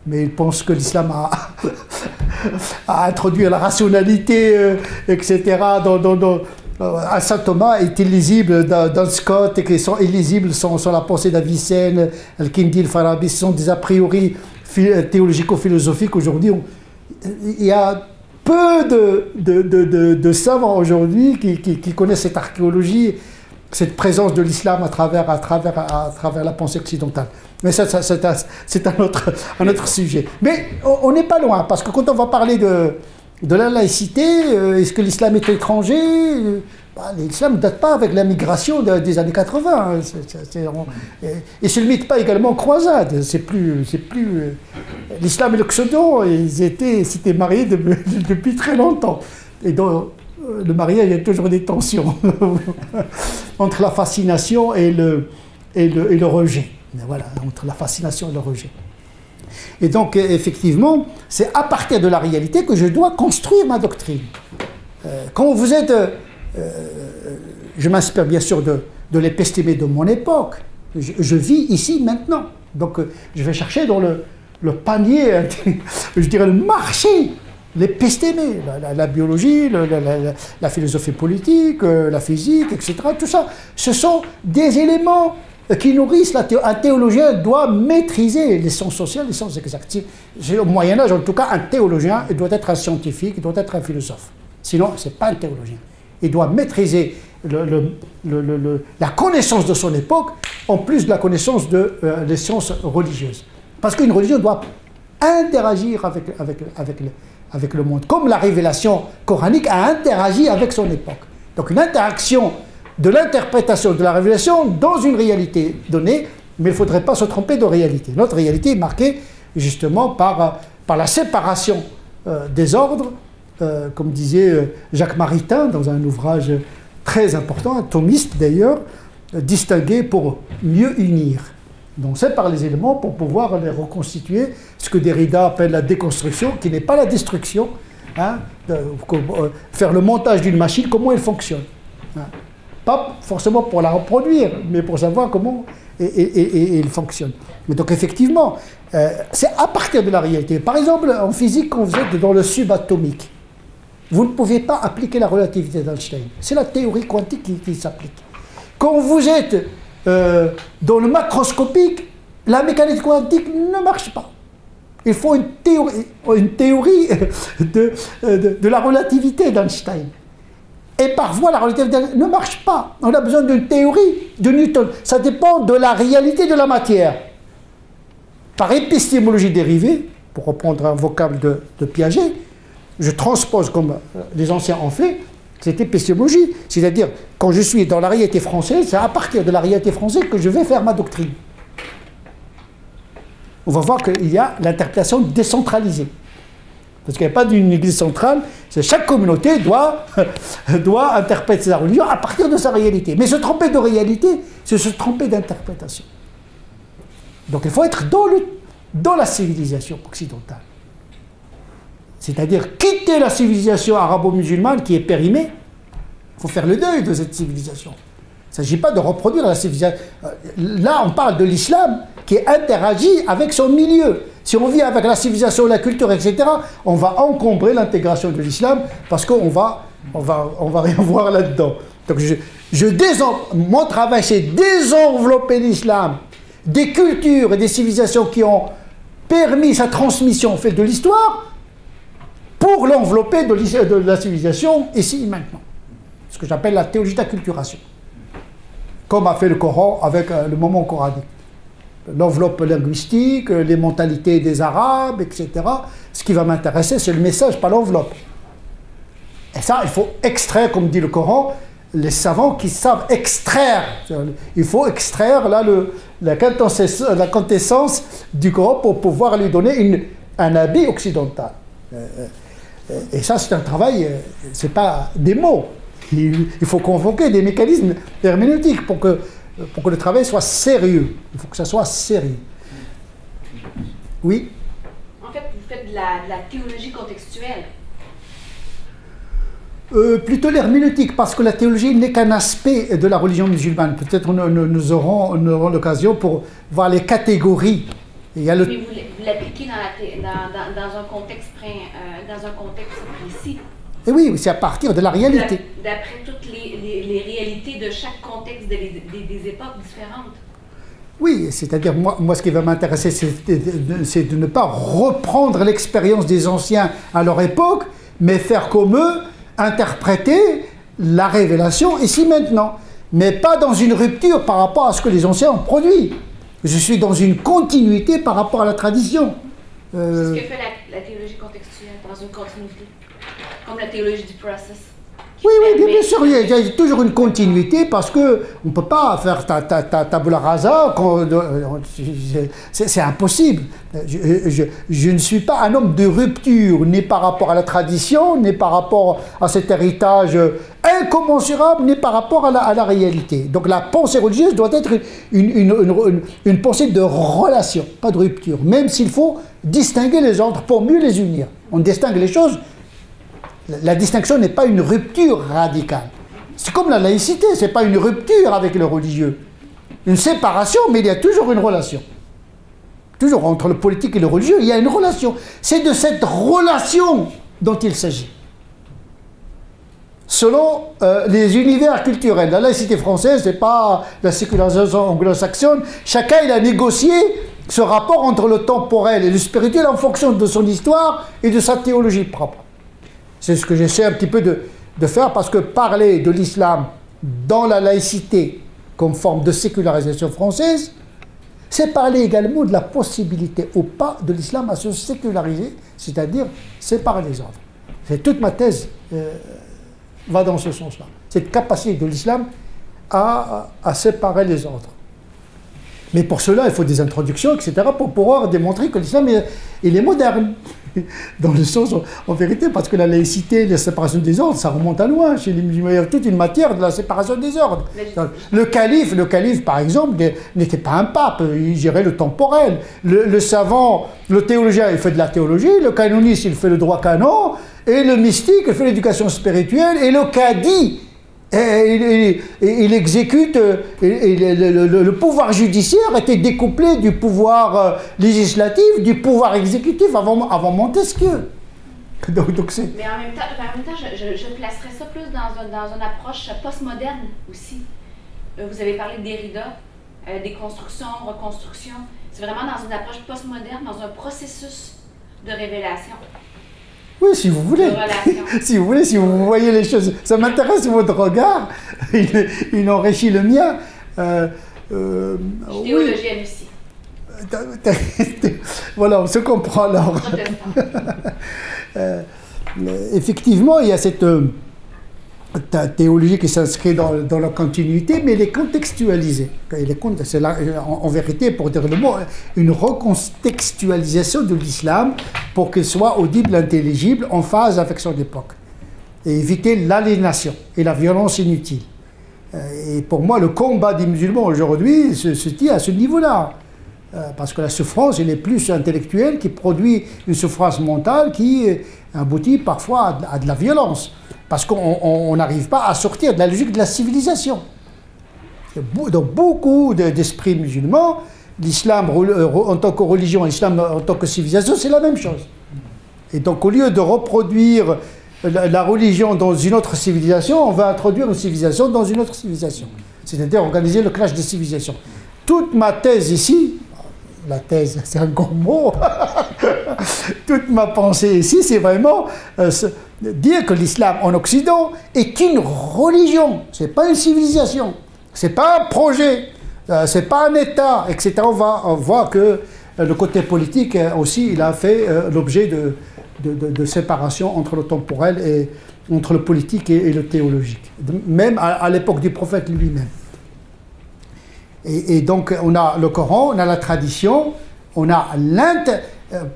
Mais il pense que l'islam a introduit la rationalité, etc. À Saint Thomas est illisible dans Scott et qui sont illisibles sans la pensée d'Avicenne, Al-Kindi, Al-Farabi. Ce sont des a priori théologico-philosophiques. Aujourd'hui, il y a peu de savants aujourd'hui qui connaissent cette archéologie, cette présence de l'islam à travers la pensée occidentale. Mais ça c'est un autre sujet. Mais on n'est pas loin, parce que quand on va parler de la laïcité, est-ce que l'islam est étranger? L'islam ne date pas avec la migration des années 80. Et se limite pas également aux croisades. L'islam et l'Occident, ils s'étaient mariés depuis très longtemps. Et donc, le mariage, il y a toujours des tensions entre la fascination et le rejet. Voilà, entre la fascination et le rejet. Et donc, effectivement, c'est à partir de la réalité que je dois construire ma doctrine. Quand vous êtes... je m'inspire bien sûr de l'épestémé de mon époque. Je vis ici maintenant. Donc je vais chercher dans le panier, je dirais le marché, l'épestémé, la biologie, la philosophie politique, la physique, etc. Tout ça, ce sont des éléments qui nourrissent un théologien doit maîtriser les sciences sociales, les sciences exactes. Au Moyen-Âge, en tout cas, un théologien il doit être un scientifique, il doit être un philosophe. Sinon, ce n'est pas un théologien. Il doit maîtriser la connaissance de son époque, en plus de la connaissance des sciences religieuses. Parce qu'une religion doit interagir avec le monde, comme la révélation coranique a interagi avec son époque. Donc une interaction de l'interprétation de la révélation dans une réalité donnée, mais il ne faudrait pas se tromper de réalité. Notre réalité est marquée justement par la séparation des ordres, comme disait Jacques Maritain dans un ouvrage très important, un thomiste d'ailleurs, distingué pour mieux unir. Donc c'est par les éléments pour pouvoir les reconstituer, ce que Derrida appelle la déconstruction, qui n'est pas la destruction, hein, faire le montage d'une machine, comment elle fonctionne. Hein. Pas forcément pour la reproduire, mais pour savoir comment elle fonctionne. Mais donc effectivement, c'est à partir de la réalité. Par exemple, en physique, quand vous êtes dans le subatomique, vous ne pouvez pas appliquer la relativité d'Einstein. C'est la théorie quantique qui s'applique. Quand vous êtes dans le macroscopique, la mécanique quantique ne marche pas. Il faut une théorie de la relativité d'Einstein. Et parfois, la relativité ne marche pas. On a besoin d'une théorie de Newton. Ça dépend de la réalité de la matière. Par épistémologie dérivée, pour reprendre un vocable de Piaget, je transpose comme les anciens ont fait, cette épistémologie. C'est-à-dire, quand je suis dans la réalité française, c'est à partir de la réalité française que je vais faire ma doctrine. On va voir qu'il y a l'interprétation décentralisée. Parce qu'il n'y a pas d'une église centrale, chaque communauté doit interpréter sa religion à partir de sa réalité. Mais se tromper de réalité, c'est se tromper d'interprétation. Donc il faut être dans la civilisation occidentale. C'est-à-dire quitter la civilisation arabo-musulmane qui est périmée. Il faut faire le deuil de cette civilisation. Il ne s'agit pas de reproduire la civilisation. Là, on parle de l'islam qui interagit avec son milieu. Si on vit avec la civilisation, la culture, etc., on va encombrer l'intégration de l'islam parce qu'on va rien voir là-dedans. Donc mon travail, c'est désenvelopper l'islam des cultures et des civilisations qui ont permis sa transmission au fil de l'histoire pour l'envelopper de la civilisation ici et maintenant. Ce que j'appelle la théologie d'acculturation. Comme a fait le Coran avec le moment coranique. L'enveloppe linguistique, les mentalités des Arabes, etc. Ce qui va m'intéresser, c'est le message, pas l'enveloppe. Et ça, il faut extraire, comme dit le Coran, les savants qui savent extraire. Il faut extraire là, la quintessence du Coran pour pouvoir lui donner un habit occidental. Et ça, c'est un travail, c'est pas des mots. Il faut convoquer des mécanismes herméneutiques pour que le travail soit sérieux. Il faut que ça soit sérieux. Oui? En fait, vous faites de la théologie contextuelle. Plutôt l'herméneutique, parce que la théologie n'est qu'un aspect de la religion musulmane. Peut-être nous aurons l'occasion pour voir les catégories. Il y a Mais vous l'appliquez dans un contexte précis. Et oui, c'est à partir de la réalité. D'après toutes les réalités de chaque contexte des époques différentes. Oui, c'est-à-dire, moi, ce qui va m'intéresser, c'est de ne pas reprendre l'expérience des anciens à leur époque, mais faire comme eux, interpréter la révélation ici maintenant. Mais pas dans une rupture par rapport à ce que les anciens ont produit. Je suis dans une continuité par rapport à la tradition. C'est ce que fait la théologie contextuelle, dans une continuité. Comme la théologie du process. Oui, bien sûr, il y a toujours une continuité parce qu'on ne peut pas faire tabula rasa, c'est impossible. Je ne suis pas un homme de rupture, ni par rapport à la tradition, ni par rapport à cet héritage incommensurable, ni par rapport à la réalité. Donc la pensée religieuse doit être une pensée de relation, pas de rupture, même s'il faut distinguer les ordres pour mieux les unir. On distingue les choses. La distinction n'est pas une rupture radicale. C'est comme la laïcité, ce n'est pas une rupture avec le religieux. Une séparation, mais il y a toujours une relation. Toujours entre le politique et le religieux, il y a une relation. C'est de cette relation dont il s'agit. Selon les univers culturels, la laïcité française, ce n'est pas la sécularisation anglo-saxonne. Chacun, il a négocié ce rapport entre le temporel et le spirituel en fonction de son histoire et de sa théologie propre. C'est ce que j'essaie un petit peu de faire, parce que parler de l'islam dans la laïcité comme forme de sécularisation française, c'est parler également de la possibilité ou pas de l'islam à se séculariser, c'est-à-dire séparer les ordres. C'est toute ma thèse va dans ce sens-là. Cette capacité de l'islam à séparer les ordres. Mais pour cela, il faut des introductions, etc., pour pouvoir démontrer que l'islam il est moderne. Dans le sens, en vérité, parce que la laïcité, la séparation des ordres, ça remonte à loin. Chez les musulmans, il y a toute une matière de la séparation des ordres. Le calife, par exemple, n'était pas un pape, il gérait le temporel. Le savant, le théologien, il fait de la théologie, le canoniste, il fait le droit canon, et le mystique, il fait l'éducation spirituelle, et le cadi, il exécute, le pouvoir judiciaire était découplé du pouvoir législatif, du pouvoir exécutif avant Montesquieu. Mais en même temps, je placerais ça plus dans une approche postmoderne aussi. Vous avez parlé de Derrida, déconstruction, reconstruction. C'est vraiment dans une approche postmoderne, dans un processus de révélation. Oui, si vous voulez. Si vous voulez, si vous voyez les choses. Ça m'intéresse votre regard. Il enrichit le mien. Théologienne aussi. Voilà, on se comprend alors. Effectivement, il y a cette théologie qui s'inscrit dans la continuité, mais elle est contextualisée. C'est en vérité, pour dire le mot, une recontextualisation de l'islam pour qu'il soit audible, intelligible, en phase avec son époque. Et éviter l'aliénation et la violence inutile. Et pour moi, le combat des musulmans aujourd'hui se tient à ce niveau-là. Parce que la souffrance, elle est plus intellectuelle, qui produit une souffrance mentale qui aboutit parfois à de la violence. Parce qu'on n'arrive pas à sortir de la logique de la civilisation. Dans beaucoup d'esprits musulmans, l'islam en tant que religion, l'islam en tant que civilisation, c'est la même chose. Et donc au lieu de reproduire la religion dans une autre civilisation, on va introduire une civilisation dans une autre civilisation. C'est-à-dire organiser le clash des civilisations. Toute ma thèse ici, la thèse, c'est un grand mot, toute ma pensée ici, c'est vraiment dire que l'islam en Occident est une religion, c'est pas une civilisation, c'est pas un projet, c'est pas un État, etc. On voit que le côté politique aussi, il a fait l'objet de séparation entre le temporel et entre le politique et le théologique, même à l'époque du prophète lui-même. Et donc, on a le Coran, on a la tradition, on a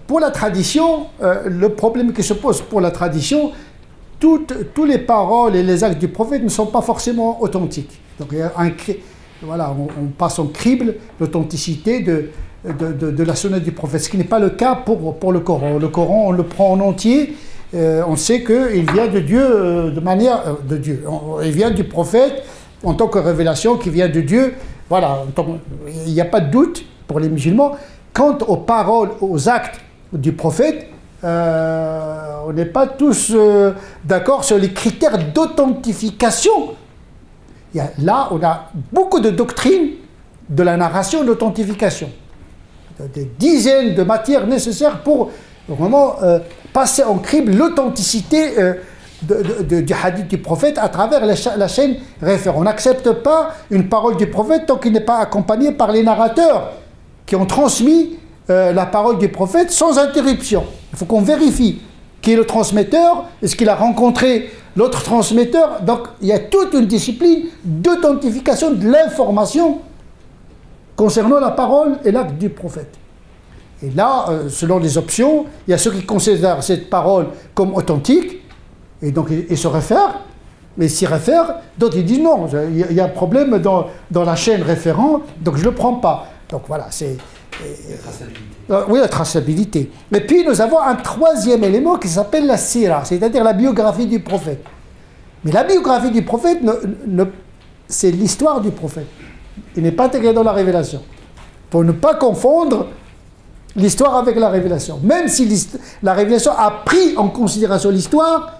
pour la tradition, le problème qui se pose pour la tradition, toutes les paroles et les actes du prophète ne sont pas forcément authentiques. Donc, il y a voilà, on passe en crible l'authenticité de la sunna du prophète, ce qui n'est pas le cas pour le Coran. Le Coran, on le prend en entier, on sait qu'il vient de Dieu, de Dieu. Il vient du prophète en tant que révélation qui vient de Dieu. Voilà, il n'y a pas de doute pour les musulmans. Quant aux paroles, aux actes du prophète, on n'est pas tous d'accord sur les critères d'authentification. Là, on a beaucoup de doctrines de la narration d'authentification. Des dizaines de matières nécessaires pour vraiment passer en crible l'authenticité du hadith du prophète à travers la chaîne référente. On n'accepte pas une parole du prophète tant qu'il n'est pas accompagné par les narrateurs qui ont transmis la parole du prophète sans interruption. Il faut qu'on vérifie qui est le transmetteur, est-ce qu'il a rencontré l'autre transmetteur. Donc il y a toute une discipline d'authentification de l'information concernant la parole et l'acte du prophète. Et là, selon les options, il y a ceux qui considèrent cette parole comme authentique, et donc ils se réfèrent, mais s'y réfèrent, d'autres ils disent non, il y a un problème dans la chaîne référent, donc je ne le prends pas. Donc voilà, La traçabilité. Oui, la traçabilité. Et puis nous avons un troisième élément qui s'appelle la sira, c'est-à-dire la biographie du prophète. Mais la biographie du prophète, c'est l'histoire du prophète. Il n'est pas intégré dans la révélation. Pour ne pas confondre l'histoire avec la révélation. Même si la révélation a pris en considération l'histoire,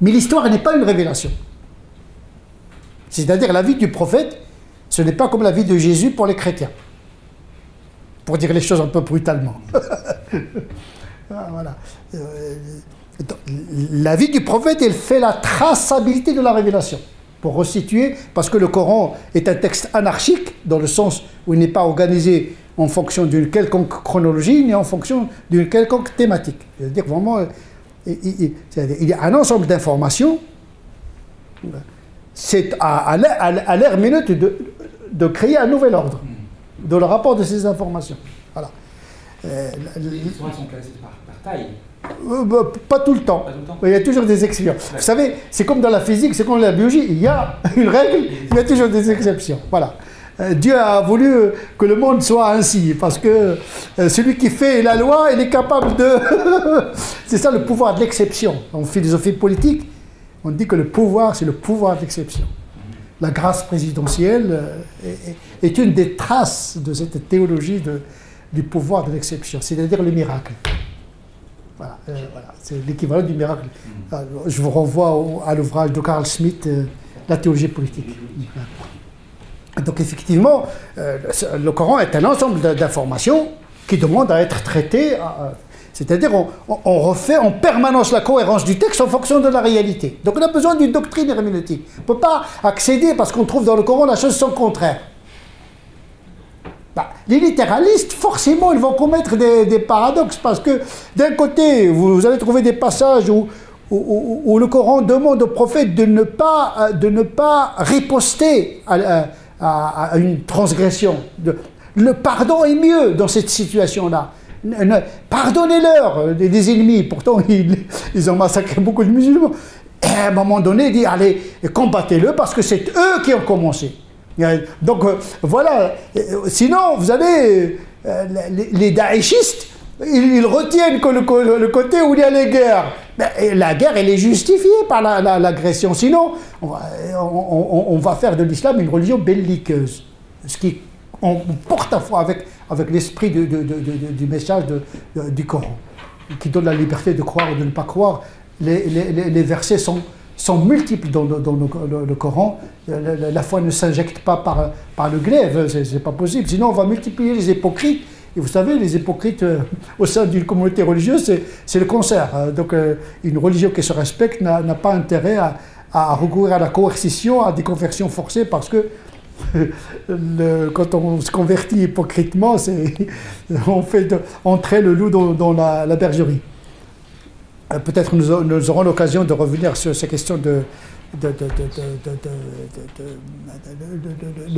mais l'histoire n'est pas une révélation. C'est-à-dire la vie du prophète, ce n'est pas comme la vie de Jésus pour les chrétiens. Pour dire les choses un peu brutalement. Voilà. La vie du prophète, elle fait la traçabilité de la révélation. Pour resituer, parce que le Coran est un texte anarchique, dans le sens où il n'est pas organisé en fonction d'une quelconque chronologie, ni en fonction d'une quelconque thématique. C'est-à-dire vraiment, il y a un ensemble d'informations. C'est à l'herméneute de créer un nouvel ordre, dans le rapport de ces informations. Voilà. Les histoires sont classées par taille. Pas tout le temps. Il y a toujours des exceptions. Vous savez, c'est comme dans la physique, c'est comme dans la biologie. Il y a une règle, il y a toujours des exceptions. Voilà. Dieu a voulu que le monde soit ainsi, parce que celui qui fait la loi, il est capable de... C'est ça le pouvoir de l'exception. En philosophie politique, on dit que le pouvoir, c'est le pouvoir de l'exception. La grâce présidentielle est une des traces de cette théologie du pouvoir de l'exception, c'est-à-dire le miracle. Voilà, c'est l'équivalent du miracle. Je vous renvoie à l'ouvrage de Carl Smith, La théologie politique. Donc effectivement, le Coran est un ensemble d'informations qui demandent à être traitées, c'est-à-dire on refait en permanence la cohérence du texte en fonction de la réalité. Donc on a besoin d'une doctrine herméneutique. On ne peut pas accéder, parce qu'on trouve dans le Coran la chose son contraire. Les littéralistes, forcément, ils vont commettre des paradoxes, parce que d'un côté, vous allez trouver des passages où le Coran demande au prophète de ne pas riposter à une transgression. Le pardon est mieux dans cette situation-là. Pardonnez-leur, des ennemis, pourtant ils ont massacré beaucoup de musulmans. Et à un moment donné, il dit, allez, combattez-le, parce que c'est eux qui ont commencé. Donc voilà, sinon vous avez les daïchistes, ils retiennent que le côté où il y a les guerres. Mais la guerre, elle est justifiée par l'agression, sinon on va faire de l'islam une religion belliqueuse. Ce qui on porte à fois avec l'esprit du message du Coran, qui donne la liberté de croire ou de ne pas croire. Les versets sont multiples dans le Coran. La foi ne s'injecte pas par le glaive, c'est pas possible. Sinon, on va multiplier les hypocrites. Et vous savez, les hypocrites au sein d'une communauté religieuse, c'est le concert. Donc, une religion qui se respecte n'a pas intérêt à recourir à la coercition, à des conversions forcées, parce que quand on se convertit hypocritement, on fait entrer le loup dans la bergerie. Peut-être nous aurons l'occasion de revenir sur ces questions de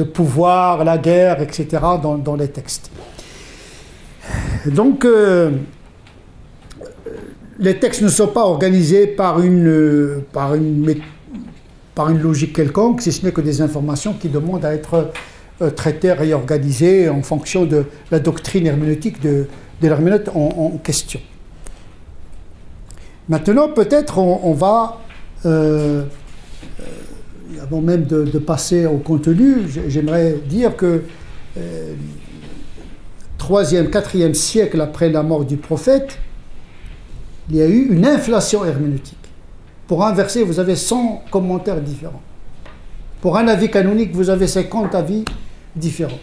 pouvoir, la guerre, etc. dans les textes. Donc, les textes ne sont pas organisés par une logique quelconque, si ce n'est que des informations qui demandent à être traitées, réorganisées en fonction de la doctrine herméneutique de l'herméneute en question. Maintenant, peut-être on va, avant même de passer au contenu, j'aimerais dire que 3e, 4e siècle après la mort du prophète, il y a eu une inflation herméneutique. Pour un verset, vous avez 100 commentaires différents. Pour un avis canonique, vous avez 50 avis différents.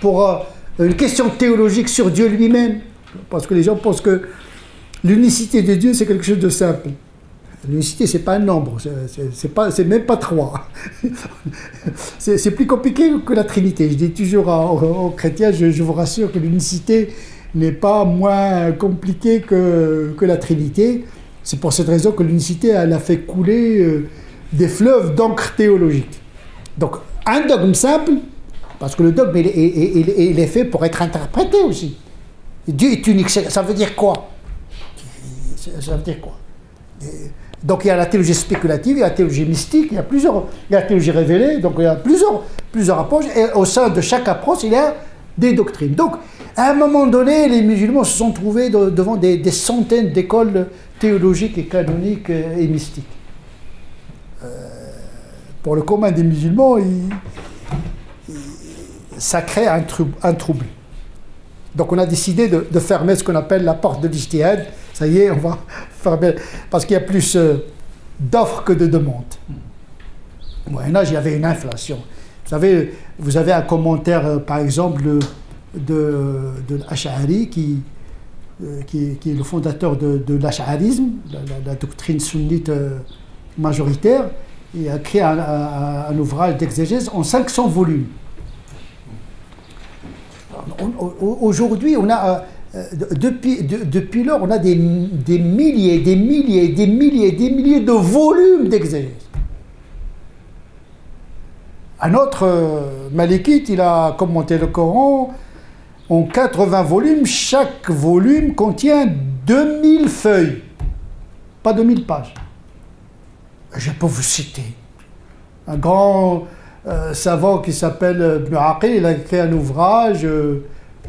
Pour une question théologique sur Dieu lui-même, parce que les gens pensent que l'unicité de Dieu, c'est quelque chose de simple. L'unicité, ce n'est pas un nombre, c'est même pas 3. C'est plus compliqué que la Trinité. Je dis toujours aux chrétiens, je vous rassure que l'unicité n'est pas moins compliquée que la Trinité. C'est pour cette raison que l'unicité, elle a fait couler des fleuves d'encre théologique. Donc, un dogme simple, parce que le dogme, il est fait pour être interprété aussi. Dieu est unique, ça veut dire quoi? Ça veut dire quoi? Donc il y a la théologie spéculative, il y a la théologie mystique, il y a la théologie révélée, donc il y a plusieurs approches, et au sein de chaque approche, il y a des doctrines. Donc, à un moment donné, les musulmans se sont trouvés devant des centaines d'écoles théologiques et canoniques et mystiques. Pour le commun des musulmans, ça crée un trouble. Donc on a décidé de fermer ce qu'on appelle la porte de l'ijtihad. Ça y est, on va fermer, parce qu'il y a plus d'offres que de demandes. Au Moyen-Âge, il y avait une inflation. Vous savez, vous avez un commentaire, par exemple, de l'Ash'ari, qui est le fondateur de l'ash'arisme, la doctrine sunnite majoritaire. Il a créé un ouvrage d'exégèse en 500 volumes. Aujourd'hui, on a, depuis lors, on a des milliers de volumes d'exégèse. Un autre malikite, il a commenté le Coran en 80 volumes. Chaque volume contient 2000 feuilles, pas 2000 pages. Je peux vous citer un grand savant qui s'appelle Ibn Aqil. Il a écrit un ouvrage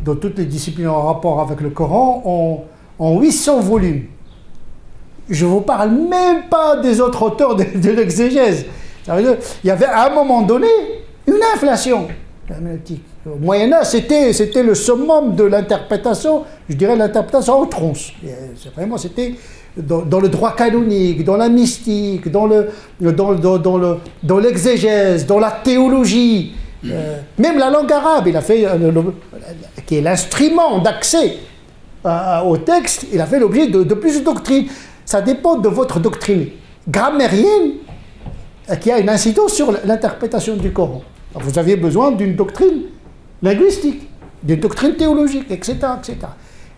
dans toutes les disciplines en rapport avec le Coran en 800 volumes. Je ne vous parle même pas des autres auteurs de l'exégèse. Il y avait à un moment donné une inflation herméneutique. Au Moyen-Âge, c'était le summum de l'interprétation, je dirais l'interprétation en tronche. Vraiment, c'était dans le droit canonique, dans la mystique, dans l'exégèse, dans la théologie, même la langue arabe. Il a fait, qui est l'instrument d'accès au texte, il a fait l'objet de plusieurs doctrines. Ça dépend de votre doctrine grammairienne qui a une incidence sur l'interprétation du Coran. Alors vous aviez besoin d'une doctrine linguistique, d'une doctrine théologique, etc., etc.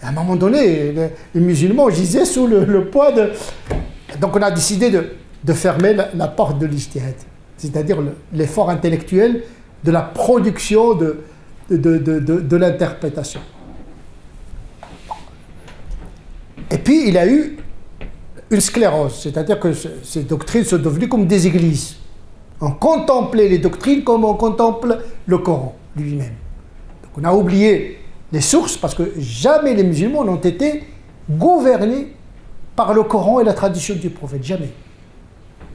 Et à un moment donné, les musulmans gisaient sous le poids de... Donc on a décidé de fermer la porte de l'ijtihad, c'est-à-dire l'effort intellectuel de la production de l'interprétation. Et puis il y a eu une sclérose, c'est-à-dire que ces doctrines sont devenues comme des églises. On contemplait les doctrines comme on contemple le Coran lui-même. Donc on a oublié les sources parce que jamais les musulmans n'ont été gouvernés par le Coran et la tradition du prophète, jamais.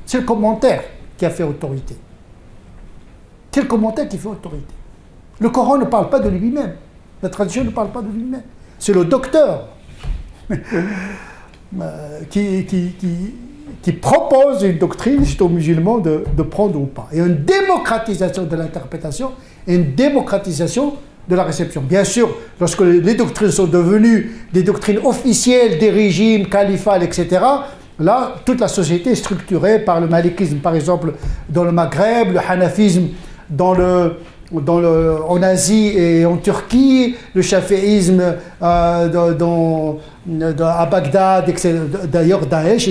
C'est le commentaire qui a fait autorité. C'est le commentaire qui fait autorité. Le Coran ne parle pas de lui-même, la tradition ne parle pas de lui-même. C'est le docteur qui propose une doctrine, c'est aux musulmans de prendre ou pas. Et une démocratisation de l'interprétation et une démocratisation de la réception. Bien sûr, lorsque les doctrines sont devenues des doctrines officielles des régimes, califales, etc., là, toute la société est structurée par le malikisme, par exemple, dans le Maghreb, le hanafisme en Asie et en Turquie, le chaféisme à Bagdad, etc. D'ailleurs, Daesh,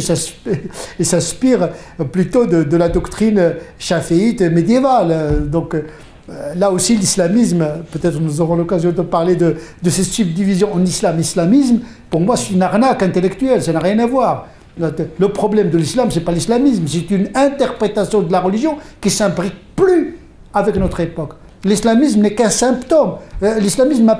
il s'inspire plutôt de la doctrine chaféite médiévale. Donc, là aussi, l'islamisme, peut-être nous aurons l'occasion de parler de ces subdivisions en islam-islamisme. Pour moi, c'est une arnaque intellectuelle, ça n'a rien à voir. Le problème de l'islam, ce n'est pas l'islamisme, c'est une interprétation de la religion qui ne s'imbrique plus avec notre époque. L'islamisme n'est qu'un symptôme. L'islamisme n'a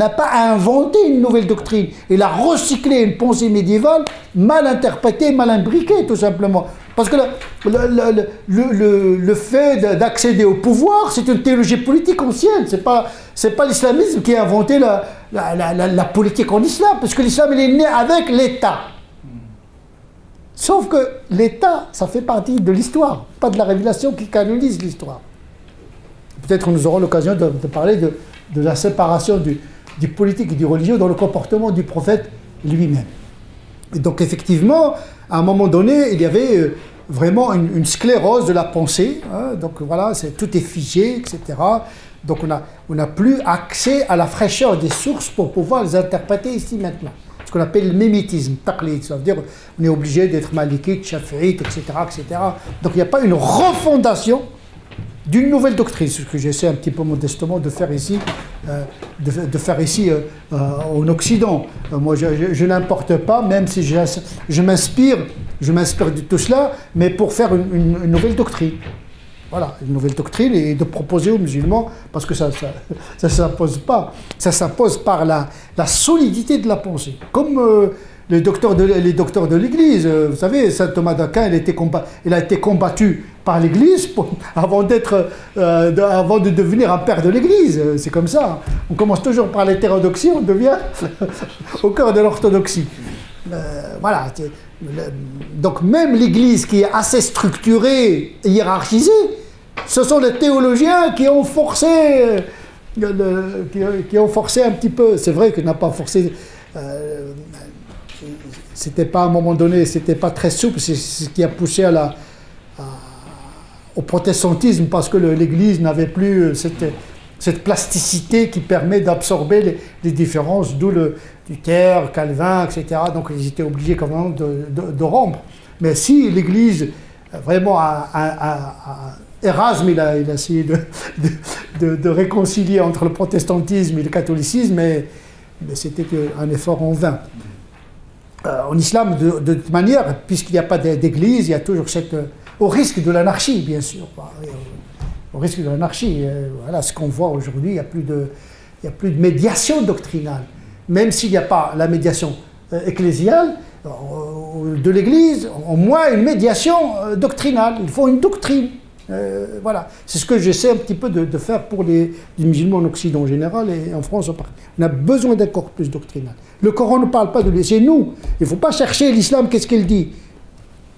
pas inventé une nouvelle doctrine. Il a recyclé une pensée médiévale mal interprétée, mal imbriquée, tout simplement. Parce que le fait d'accéder au pouvoir, c'est une théologie politique ancienne. C'est pas l'islamisme qui a inventé la politique en islam, parce que l'islam il est né avec l'État. Sauf que l'État, ça fait partie de l'histoire, pas de la révélation qui canonise l'histoire. Peut-être nous aurons l'occasion de parler de la séparation du politique et du religieux dans le comportement du prophète lui-même. Et donc effectivement, à un moment donné, il y avait vraiment une sclérose de la pensée. Hein, donc voilà, tout est figé, etc. Donc on n'a plus accès à la fraîcheur des sources pour pouvoir les interpréter ici maintenant. Ce qu'on appelle le mimétisme, taqlid, ça veut dire on est obligé d'être malikite, shafi'ite, etc., etc. Donc il n'y a pas une refondation d'une nouvelle doctrine, ce que j'essaie un petit peu modestement de faire ici, en Occident. Moi, je n'importe pas, même si je m'inspire de tout cela, mais pour faire une nouvelle doctrine. voilà, une nouvelle doctrine et de proposer aux musulmans, parce que ça s'impose pas, ça s'impose par la solidité de la pensée. Comme les docteurs de l'Église, vous savez, saint Thomas d'Aquin, il a été combattu par l'Église avant de devenir un père de l'Église. C'est comme ça. On commence toujours par l'hétérodoxie, on devient au cœur de l'orthodoxie. Voilà. Donc même l'Église qui est assez structurée et hiérarchisée, ce sont les théologiens qui ont forcé un petit peu. C'est vrai qu'il n'a pas forcé. C'était pas à un moment donné, c'était pas très souple. C'est ce qui a poussé au protestantisme, parce que l'Église n'avait plus cette plasticité qui permet d'absorber les différences, d'où Luther, Calvin, etc. Donc ils étaient obligés quand même de rompre. Mais si l'Église, vraiment, Erasme, il a essayé de réconcilier entre le protestantisme et le catholicisme, mais c'était un effort en vain. En islam, de toute manière, puisqu'il n'y a pas d'église, il y a toujours au risque de l'anarchie, bien sûr. Au risque de l'anarchie. Voilà ce qu'on voit aujourd'hui, il n'y a plus de médiation doctrinale. Même s'il n'y a pas la médiation ecclésiale de l'église, au moins une médiation doctrinale. Il faut une doctrine. Voilà. C'est ce que j'essaie un petit peu de faire pour les musulmans en Occident en général et en France en particulier. On a besoin d'un corps plus doctrinal. Le Coran ne parle pas de lui, c'est nous. Il ne faut pas chercher l'islam, qu'est-ce qu'il dit.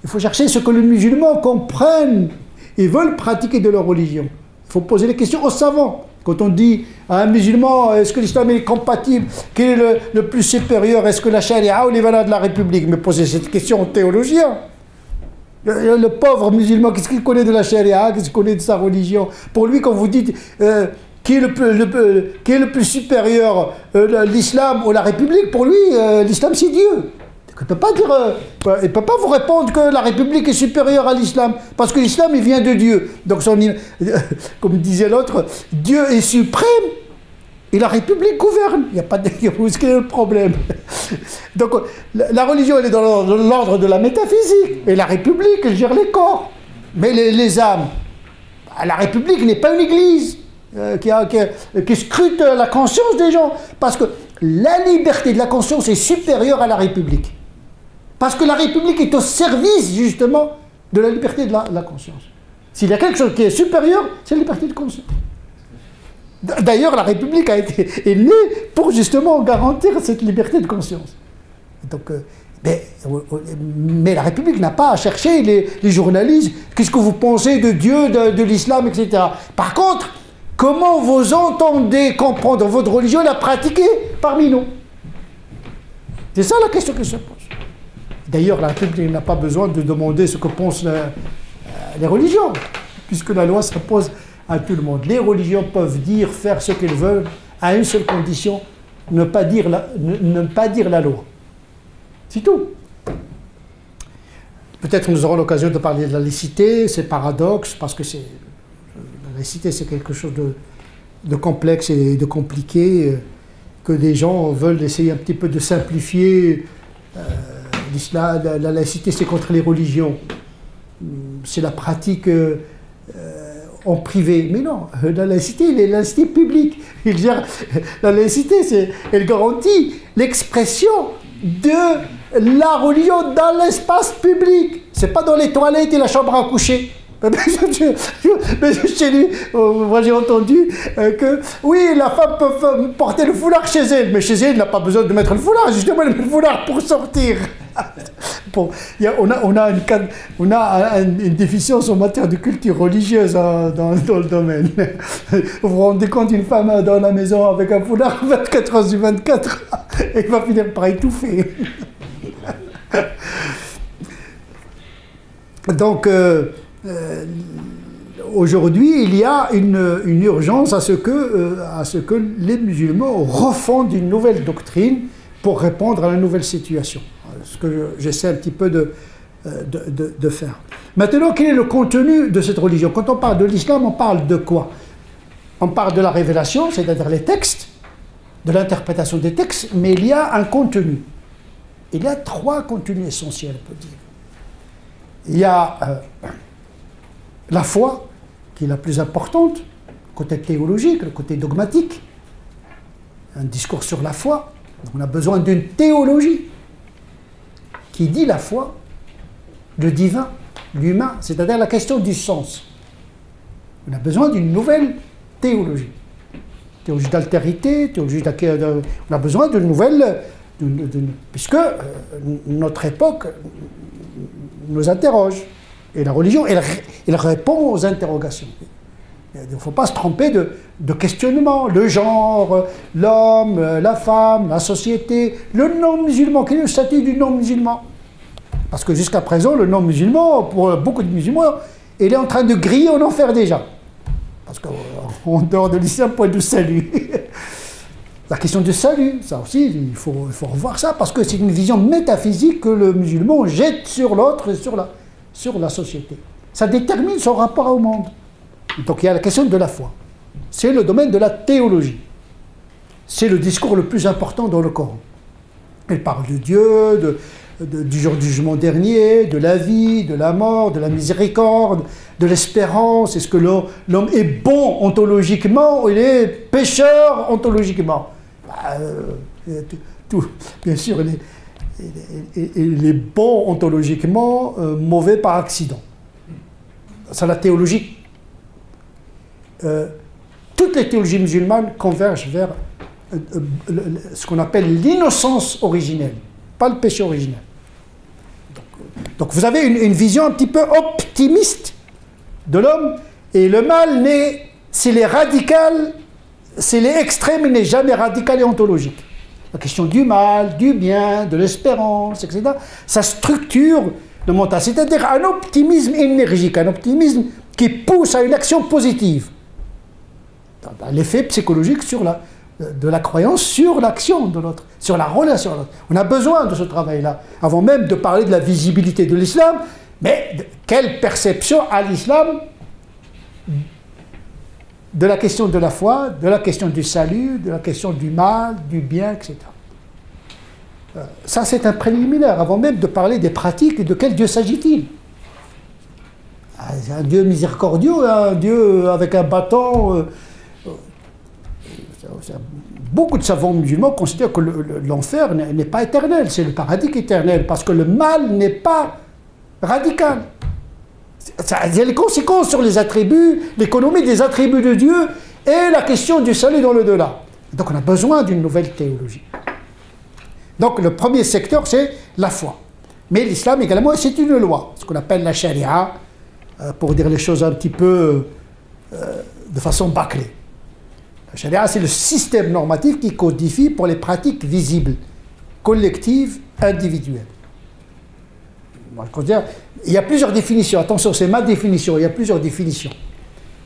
Il faut chercher ce que les musulmans comprennent et veulent pratiquer de leur religion. Il faut poser les questions aux savants. Quand on dit à un musulman, est-ce que l'islam est compatible? Quel est le plus supérieur? Est-ce que la charia ou les valeurs de la République? Mais posez cette question aux théologiens. Le pauvre musulman, qu'est-ce qu'il connaît de la charia? Qu'est-ce qu'il connaît de sa religion? Pour lui, quand vous dites qui est le plus supérieur, l'islam ou la République, pour lui, l'islam c'est Dieu. Il ne peut pas vous répondre que la République est supérieure à l'islam, parce que l'islam il vient de Dieu. Donc comme disait l'autre, Dieu est suprême et la République gouverne. Il n'y a pas de... Où est-ce qu'il y a le problème? Donc la religion elle est dans l'ordre de la métaphysique, et la République elle gère les corps. Mais les âmes, la République n'est pas une église qui scrute la conscience des gens, parce que la liberté de la conscience est supérieure à la République. Parce que la République est au service, justement, de la liberté de la conscience. S'il y a quelque chose qui est supérieur, c'est la liberté de conscience. D'ailleurs, la République est née pour, justement, garantir cette liberté de conscience. Donc, mais la République n'a pas à chercher les journalistes. Qu'est-ce que vous pensez de Dieu, de l'islam, etc. Par contre, comment vous entendez comprendre votre religion et la pratiquer parmi nous? C'est ça la question que se pose. D'ailleurs, la République n'a pas besoin de demander ce que pensent les religions, puisque la loi s'impose à tout le monde. Les religions peuvent dire, faire ce qu'elles veulent, à une seule condition, ne pas dire la loi. C'est tout. Peut-être nous aurons l'occasion de parler de la laïcité, c'est paradoxe, parce que la laïcité c'est quelque chose de complexe et de compliqué, que des gens veulent essayer un petit peu de simplifier. La laïcité, c'est contre les religions. C'est la pratique en privé. Mais non, la laïcité, elle est la laïcité publique. La laïcité, elle garantit l'expression de la religion dans l'espace public. C'est pas dans les toilettes et la chambre à coucher. Mais chez lui, moi j'ai entendu que oui, la femme peut porter le foulard chez elle, mais chez elle, elle n'a pas besoin de mettre le foulard, justement, elle met le foulard pour sortir. Bon, on a une déficience en matière de culture religieuse dans le domaine. Vous vous rendez compte, une femme dans la maison avec un foulard 24 heures sur 24, elle va finir par étouffer. Donc, aujourd'hui, il y a une urgence à ce que les musulmans refondent une nouvelle doctrine pour répondre à la nouvelle situation. Ce que j'essaie un petit peu de faire. Maintenant, quel est le contenu de cette religion? Quand on parle de l'islam, on parle de quoi? On parle de la révélation, c'est-à-dire les textes, de l'interprétation des textes, mais il y a un contenu. Il y a 3 contenus essentiels, on peut dire. Il y a la foi, qui est la plus importante, le côté théologique, le côté dogmatique, un discours sur la foi. Donc on a besoin d'une théologie qui dit la foi, le divin, l'humain, c'est-à-dire la question du sens. On a besoin d'une nouvelle théologie. Théologie d'altérité, on a besoin d'une nouvelle... puisque notre époque nous interroge. Et la religion, elle répond aux interrogations. Il ne faut pas se tromper de questionnement. Le genre, l'homme, la femme, la société, le non-musulman. Quel est le statut du non-musulman? Parce que jusqu'à présent, le non-musulman, pour beaucoup de musulmans, il est en train de griller en enfer déjà. Parce qu'en dehors de l'islam, point de salut. La question du salut, ça aussi, il faut revoir ça, parce que c'est une vision métaphysique que le musulman jette sur l'autre et sur la société. Ça détermine son rapport au monde. Donc il y a la question de la foi. C'est le domaine de la théologie. C'est le discours le plus important dans le Coran. Elle parle de Dieu, du jour du jugement dernier, de la vie, de la mort, de la miséricorde, de l'espérance. Est-ce que l'homme est bon ontologiquement ou il est pécheur ontologiquement? Bien sûr, il est bon ontologiquement, mauvais par accident. C'est la théologie. Toutes les théologies musulmanes convergent vers ce qu'on appelle l'innocence originelle, pas le péché originel. Donc vous avez une vision un petit peu optimiste de l'homme, et le mal s'il est radical, s'il est extrême, il n'est jamais radical et ontologique. La question du mal, du bien, de l'espérance, etc., ça structure le mental, c'est-à-dire un optimisme énergique, un optimisme qui pousse à une action positive. L'effet psychologique de la croyance sur l'action de l'autre, sur la relation à l'autre. On a besoin de ce travail-là, avant même de parler de la visibilité de l'islam, mais quelle perception a l'islam de la question de la foi, de la question du salut, de la question du mal, du bien, etc. Ça, c'est un préliminaire, avant même de parler des pratiques, de quel Dieu s'agit-il? Un Dieu miséricordieux, un Dieu avec un bâton. Beaucoup de savants musulmans considèrent que l'enfer n'est pas éternel, c'est le paradis qui est éternel, parce que le mal n'est pas radical. Il y a les conséquences sur les attributs, l'économie des attributs de Dieu et la question du salut dans le delà. Donc on a besoin d'une nouvelle théologie. Donc le premier secteur, c'est la foi. Mais l'islam également, c'est une loi, ce qu'on appelle la charia, pour dire les choses un petit peu de façon bâclée. La charia, c'est le système normatif qui codifie pour les pratiques visibles, collectives, individuelles. Moi, je considère, il y a plusieurs définitions. Attention, c'est ma définition, il y a plusieurs définitions.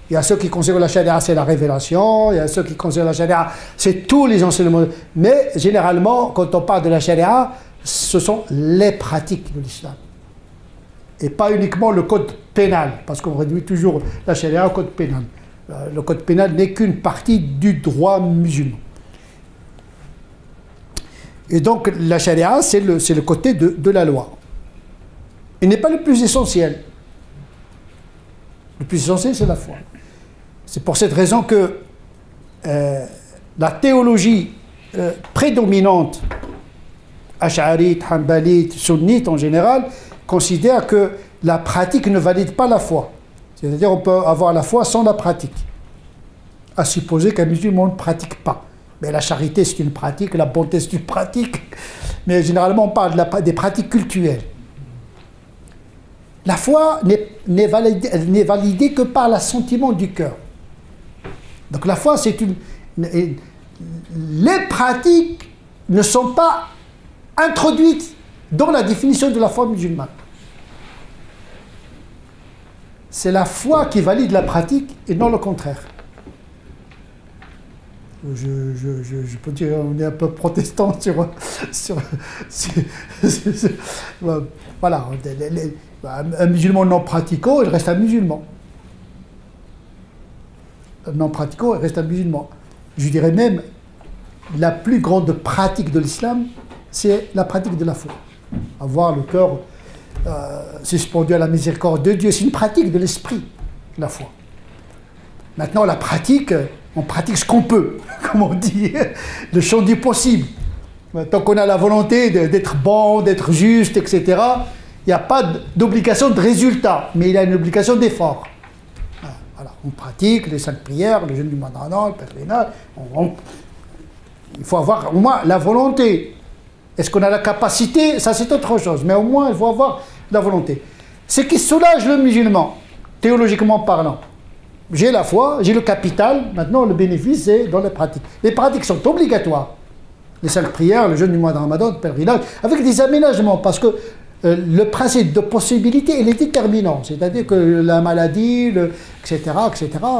Il y a ceux qui considèrent la charia, c'est la révélation. Il y a ceux qui considèrent la charia, c'est tous les enseignements. Mais généralement, quand on parle de la charia, ce sont les pratiques de l'islam. Et pas uniquement le code pénal, parce qu'on réduit toujours la charia au code pénal. Le code pénal n'est qu'une partie du droit musulman. Et donc la charia, c'est le côté de la loi. Il n'est pas le plus essentiel. Le plus essentiel, c'est la foi. C'est pour cette raison que la théologie prédominante, ash'arite, hanbalite, sunnite en général, considère que la pratique ne valide pas la foi. C'est-à-dire qu'on peut avoir la foi sans la pratique. À supposer qu'un musulman ne pratique pas. Mais la charité, c'est une pratique, la bonté, c'est une pratique. Mais généralement, on parle des pratiques cultuelles. La foi n'est validée que par l'assentiment du cœur. Donc la foi, c'est une... Les pratiques ne sont pas introduites dans la définition de la foi musulmane. C'est la foi qui valide la pratique et non le contraire. Je peux dire, on est un peu protestant voilà, un musulman non pratiquant, il reste un musulman. Un non pratiquant, il reste un musulman. Je dirais même, la plus grande pratique de l'islam, c'est la pratique de la foi. Avoir le cœur suspendu à la miséricorde de Dieu, c'est une pratique de l'esprit, la foi. Maintenant, la pratique, on pratique ce qu'on peut, comme on dit, le champ du possible. Tant qu'on a la volonté d'être bon, d'être juste, etc., il n'y a pas d'obligation de résultat, mais il y a une obligation d'effort. Voilà, on pratique les 5 prières, le jeûne du mois de Ramadan, le pèlerinage. Il faut avoir au moins la volonté. Est-ce qu'on a la capacité? Ça, c'est autre chose. Mais au moins, il faut avoir la volonté. Ce qui soulage le musulman, théologiquement parlant. J'ai la foi, j'ai le capital. Maintenant, le bénéfice, c'est dans les pratiques. Les pratiques sont obligatoires. Les 5 prières, le jeûne du mois de Ramadan, le pèlerinage, avec des aménagements. Parce que le principe de possibilité, il est déterminant. C'est-à-dire que la maladie, etc.,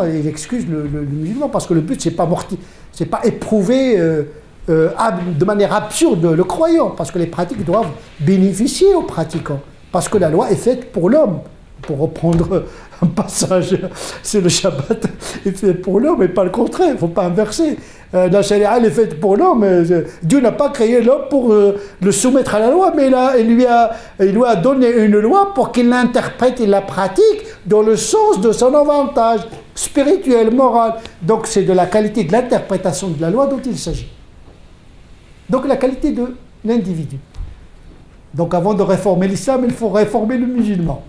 il excuse le musulman. Parce que le but, c'est pas éprouver de manière absurde le croyant. Parce que les pratiques doivent bénéficier aux pratiquants. Parce que la loi est faite pour l'homme. Pour reprendre un passage, c'est le Shabbat, est fait pour l'homme et pas le contraire, il ne faut pas inverser. La charia est faite pour l'homme, Dieu n'a pas créé l'homme pour le soumettre à la loi, mais il lui a donné une loi pour qu'il l'interprète et la pratique dans le sens de son avantage spirituel, moral. Donc c'est de la qualité de l'interprétation de la loi dont il s'agit. Donc la qualité de l'individu. Donc avant de réformer l'islam, il faut réformer le musulman.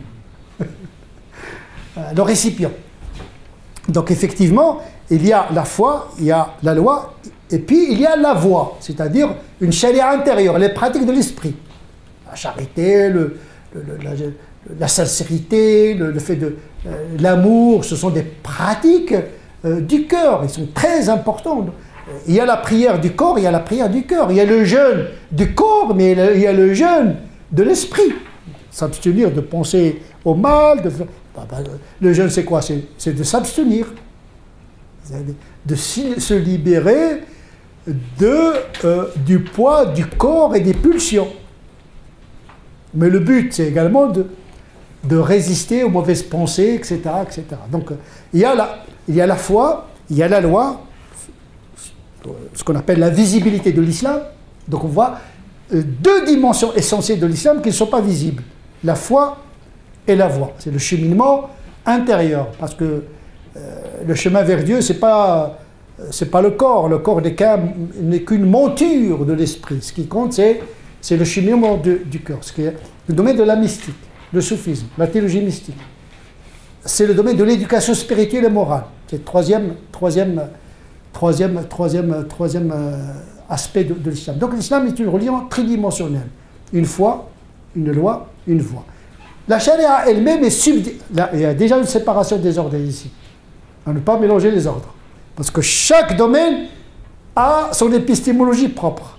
Le récipient. Donc effectivement, il y a la foi, il y a la loi, et puis il y a la voie, c'est-à-dire une charia intérieure, les pratiques de l'esprit. La charité, la sincérité, le fait de l'amour, ce sont des pratiques du cœur, elles sont très importantes. Il y a la prière du corps, il y a la prière du cœur, il y a le jeûne du corps, mais il y a le jeûne de l'esprit. S'abstenir de penser au mal, le jeûne c'est quoi? C'est de s'abstenir, de se libérer du poids du corps et des pulsions. Mais le but c'est également de résister aux mauvaises pensées, etc. etc. Donc il y a la foi, il y a la loi, ce qu'on appelle la visibilité de l'islam. Donc on voit 2 dimensions essentielles de l'islam qui ne sont pas visibles. La foi et la voie. C'est le cheminement intérieur. Parce que le chemin vers Dieu, c'est pas le corps. Le corps n'est qu'une monture de l'esprit. Ce qui compte, c'est le cheminement du cœur. Ce qui est le domaine de la mystique, le soufisme, la théologie mystique. C'est le domaine de l'éducation spirituelle et morale. C'est le troisième aspect de l'islam. Donc l'islam est une religion tridimensionnelle. Une foi, une loi, une voie. La charia elle-même est il y a déjà une séparation des ordres ici. On ne peut pas mélanger les ordres. Parce que chaque domaine a son épistémologie propre.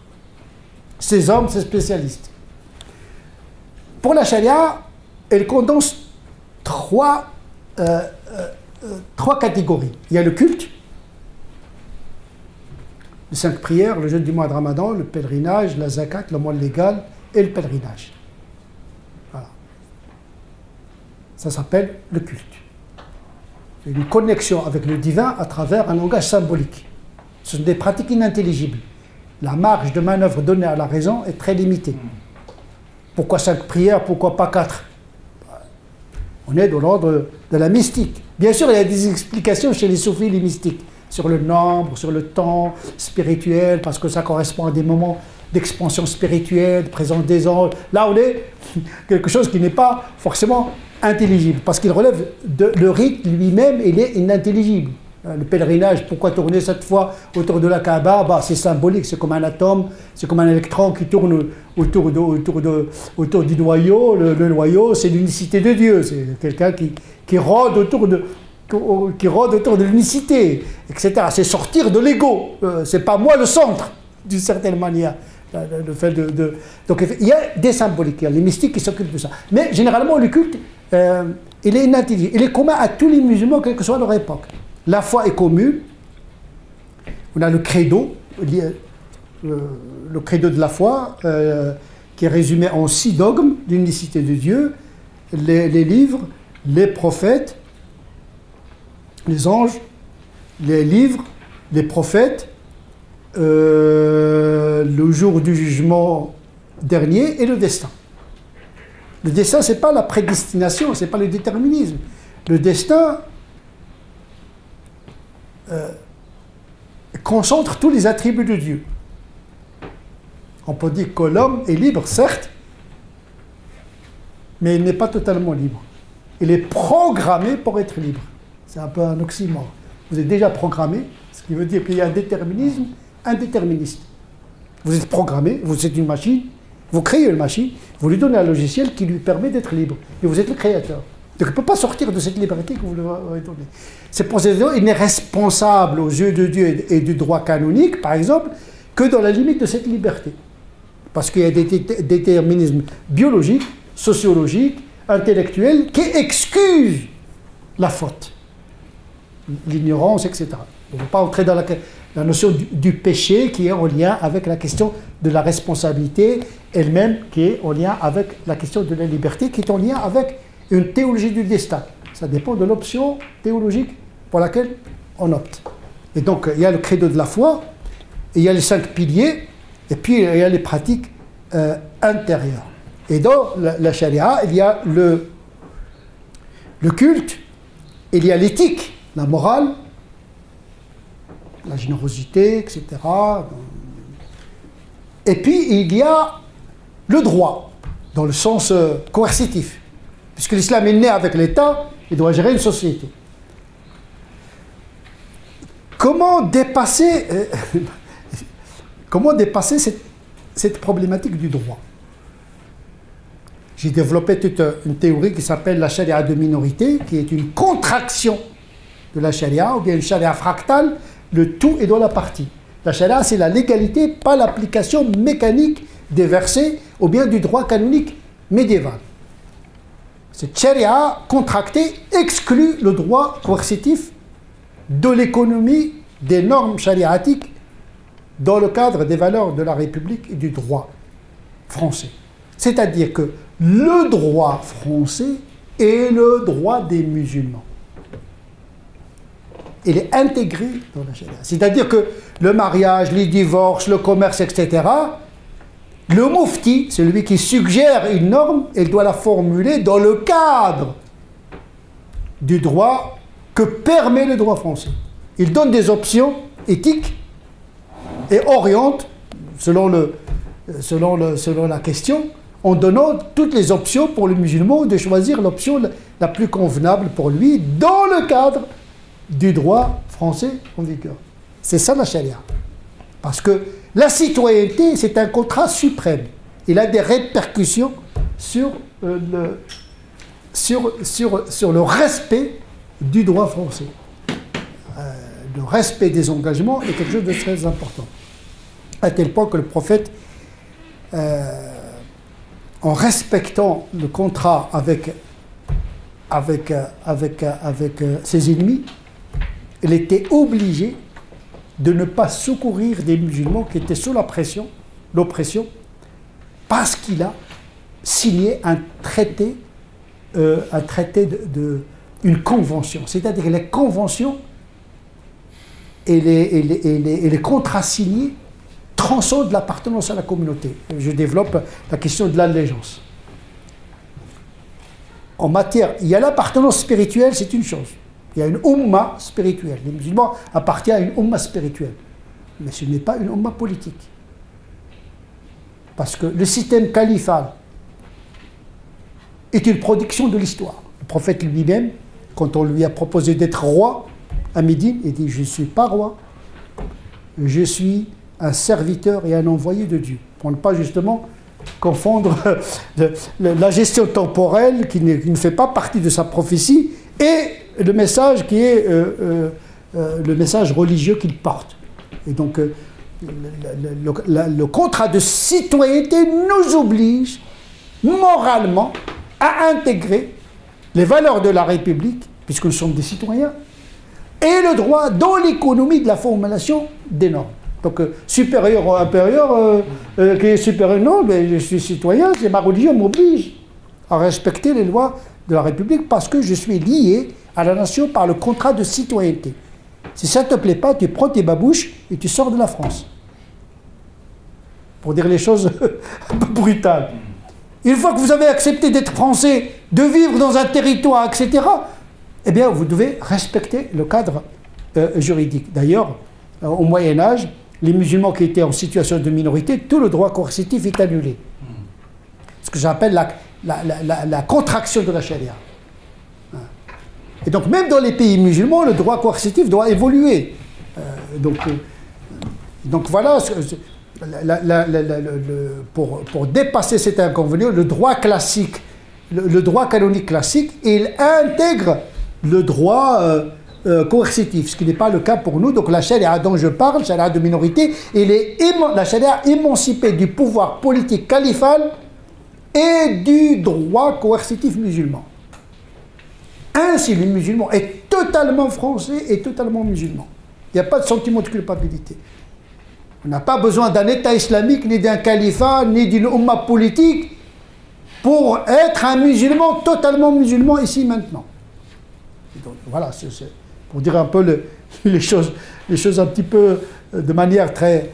Ses hommes, ses spécialistes. Pour la charia, elle condense 3 catégories. Il y a le culte, les 5 prières, le jeûne du mois de Ramadan, le pèlerinage, la zakat, le mois légal et le pèlerinage. Voilà. Ça s'appelle le culte. C'est une connexion avec le divin à travers un langage symbolique. Ce sont des pratiques inintelligibles. La marge de manœuvre donnée à la raison est très limitée. Pourquoi 5 prières, pourquoi pas 4? On est dans l'ordre de la mystique. Bien sûr, il y a des explications chez les soufis, les mystiques, sur le nombre, sur le temps spirituel, parce que ça correspond à des moments d'expansion spirituelle, de présence des anges. Là, on est quelque chose qui n'est pas forcément intelligible, parce qu'il relève le rite lui-même, il est inintelligible. Le pèlerinage, pourquoi tourner cette fois autour de la Kaaba? C'est symbolique, c'est comme un atome, c'est comme un électron qui tourne autour du noyau. Le noyau, c'est l'unicité de Dieu, c'est quelqu'un qui rôde autour de l'unicité, etc. C'est sortir de l'ego, c'est pas moi le centre, d'une certaine manière. Le fait donc il y a des symboliques, il y a les mystiques qui s'occupent de ça. Mais généralement, le culte, il est inintelligible. Il est commun à tous les musulmans, quelle que soit leur époque. La foi est commune. On a le credo, le credo de la foi, qui est résumé en 6 dogmes d'unicité de Dieu, les livres, les prophètes, les anges, les livres, les prophètes, le jour du jugement dernier et le destin. Le destin, ce n'est pas la prédestination, ce n'est pas le déterminisme. Le destin, concentre tous les attributs de Dieu. On peut dire que l'homme est libre, certes, mais il n'est pas totalement libre. Il est programmé pour être libre. C'est un peu un oxymore. Vous êtes déjà programmé, ce qui veut dire qu'il y a un déterminisme indéterministe. Vous êtes programmé, vous êtes une machine, vous créez une machine, vous lui donnez un logiciel qui lui permet d'être libre. Et vous êtes le créateur. Donc il ne peut pas sortir de cette liberté que vous lui avez donnée. C'est pour cette raison qu'il n'est responsable aux yeux de Dieu et du droit canonique, par exemple, que dans la limite de cette liberté. Parce qu'il y a des déterminismes biologiques, sociologiques, intellectuels, qui excusent la faute, l'ignorance, etc. On ne va pas entrer dans la notion du péché qui est en lien avec la question de la responsabilité elle-même, qui est en lien avec la question de la liberté, qui est en lien avec une théologie du destin. Ça dépend de l'option théologique pour laquelle on opte. Et donc, il y a le credo de la foi, il y a les 5 piliers, et puis il y a les pratiques intérieures. Et dans la charia, il y a le culte, il y a l'éthique, la morale, la générosité, etc. Et puis il y a le droit, dans le sens coercitif. Puisque l'islam est né avec l'État, il doit gérer une société. Comment dépasser cette problématique du droit? J'ai développé toute une théorie qui s'appelle la charia de minorité, qui est une contraction de la charia, ou bien une charia fractale, le tout est dans la partie. La charia, c'est la légalité, pas l'application mécanique des versets, ou bien du droit canonique médiéval. Cette charia contractée exclut le droit coercitif de l'économie des normes chariatiques dans le cadre des valeurs de la République et du droit français. C'est-à-dire que le droit français est le droit des musulmans. Il est intégré dans la charia. C'est-à-dire que le mariage, les divorces, le commerce, etc., le mufti, celui qui suggère une norme, il doit la formuler dans le cadre du droit que permet le droit français. Il donne des options éthiques et oriente, selon la question, en donnant toutes les options pour le musulman de choisir l'option la plus convenable pour lui dans le cadre du droit français en vigueur. C'est ça la charia. Parce que la citoyenneté, c'est un contrat suprême. Il a des répercussions sur le respect du droit français. Le respect des engagements est quelque chose de très important. À tel point que le prophète, en respectant le contrat avec ses ennemis, il était obligé de ne pas secourir des musulmans qui étaient sous l'oppression, parce qu'il a signé un traité, une convention. C'est-à-dire les conventions et les contrats signés transcendent l'appartenance à la communauté. Je développe la question de l'allégeance. En matière, il y a l'appartenance spirituelle, c'est une chose. Il y a une umma spirituelle. Les musulmans appartiennent à une umma spirituelle. Mais ce n'est pas une umma politique. Parce que le système califal est une production de l'histoire. Le prophète lui-même, quand on lui a proposé d'être roi à Médine, il dit « Je ne suis pas roi, je suis un serviteur et un envoyé de Dieu ». Pour ne pas justement confondre la gestion temporelle qui ne fait pas partie de sa prophétie et le message qui est le message religieux qu'il porte. Et donc le contrat de citoyenneté nous oblige moralement à intégrer les valeurs de la République, puisque nous sommes des citoyens, et le droit dans l'économie de la formulation des normes. Donc supérieur ou inférieur, qui est supérieur, non, mais je suis citoyen, c'est ma religion m'oblige à respecter les lois de la République parce que je suis lié à la nation par le contrat de citoyenneté. Si ça ne te plaît pas, tu prends tes babouches et tu sors de la France. Pour dire les choses un peu brutales. Une fois que vous avez accepté d'être français, de vivre dans un territoire, etc., eh bien, vous devez respecter le cadre juridique. D'ailleurs, au Moyen-Âge, les musulmans qui étaient en situation de minorité, tout le droit coercitif est annulé. Ce que j'appelle la contraction de la charia. Et donc, même dans les pays musulmans, le droit coercitif doit évoluer. Donc voilà, pour dépasser cet inconvénient, le droit classique, le droit canonique classique, il intègre le droit coercitif, ce qui n'est pas le cas pour nous. Donc la charia dont je parle, charia de minorité, la charia émancipée du pouvoir politique califal et du droit coercitif musulman. Ainsi, le musulman est totalement français et totalement musulman. Il n'y a pas de sentiment de culpabilité. On n'a pas besoin d'un État islamique, ni d'un califat, ni d'une umma politique pour être un musulman, totalement musulman, ici, maintenant. Donc, voilà, c'est pour dire un peu les choses un petit peu de manière très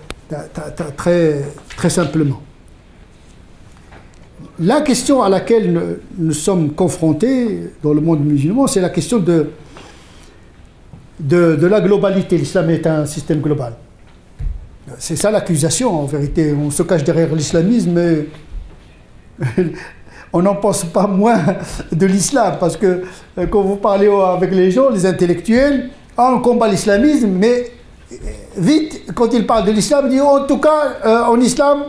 simplement. La question à laquelle nous sommes confrontés dans le monde musulman, c'est la question de la globalité. L'islam est un système global. C'est ça l'accusation, en vérité. On se cache derrière l'islamisme, mais on n'en pense pas moins de l'islam. Parce que quand vous parlez avec les gens, les intellectuels, on combat l'islamisme, mais vite, quand ils parlent de l'islam, ils disent en tout cas, en islam,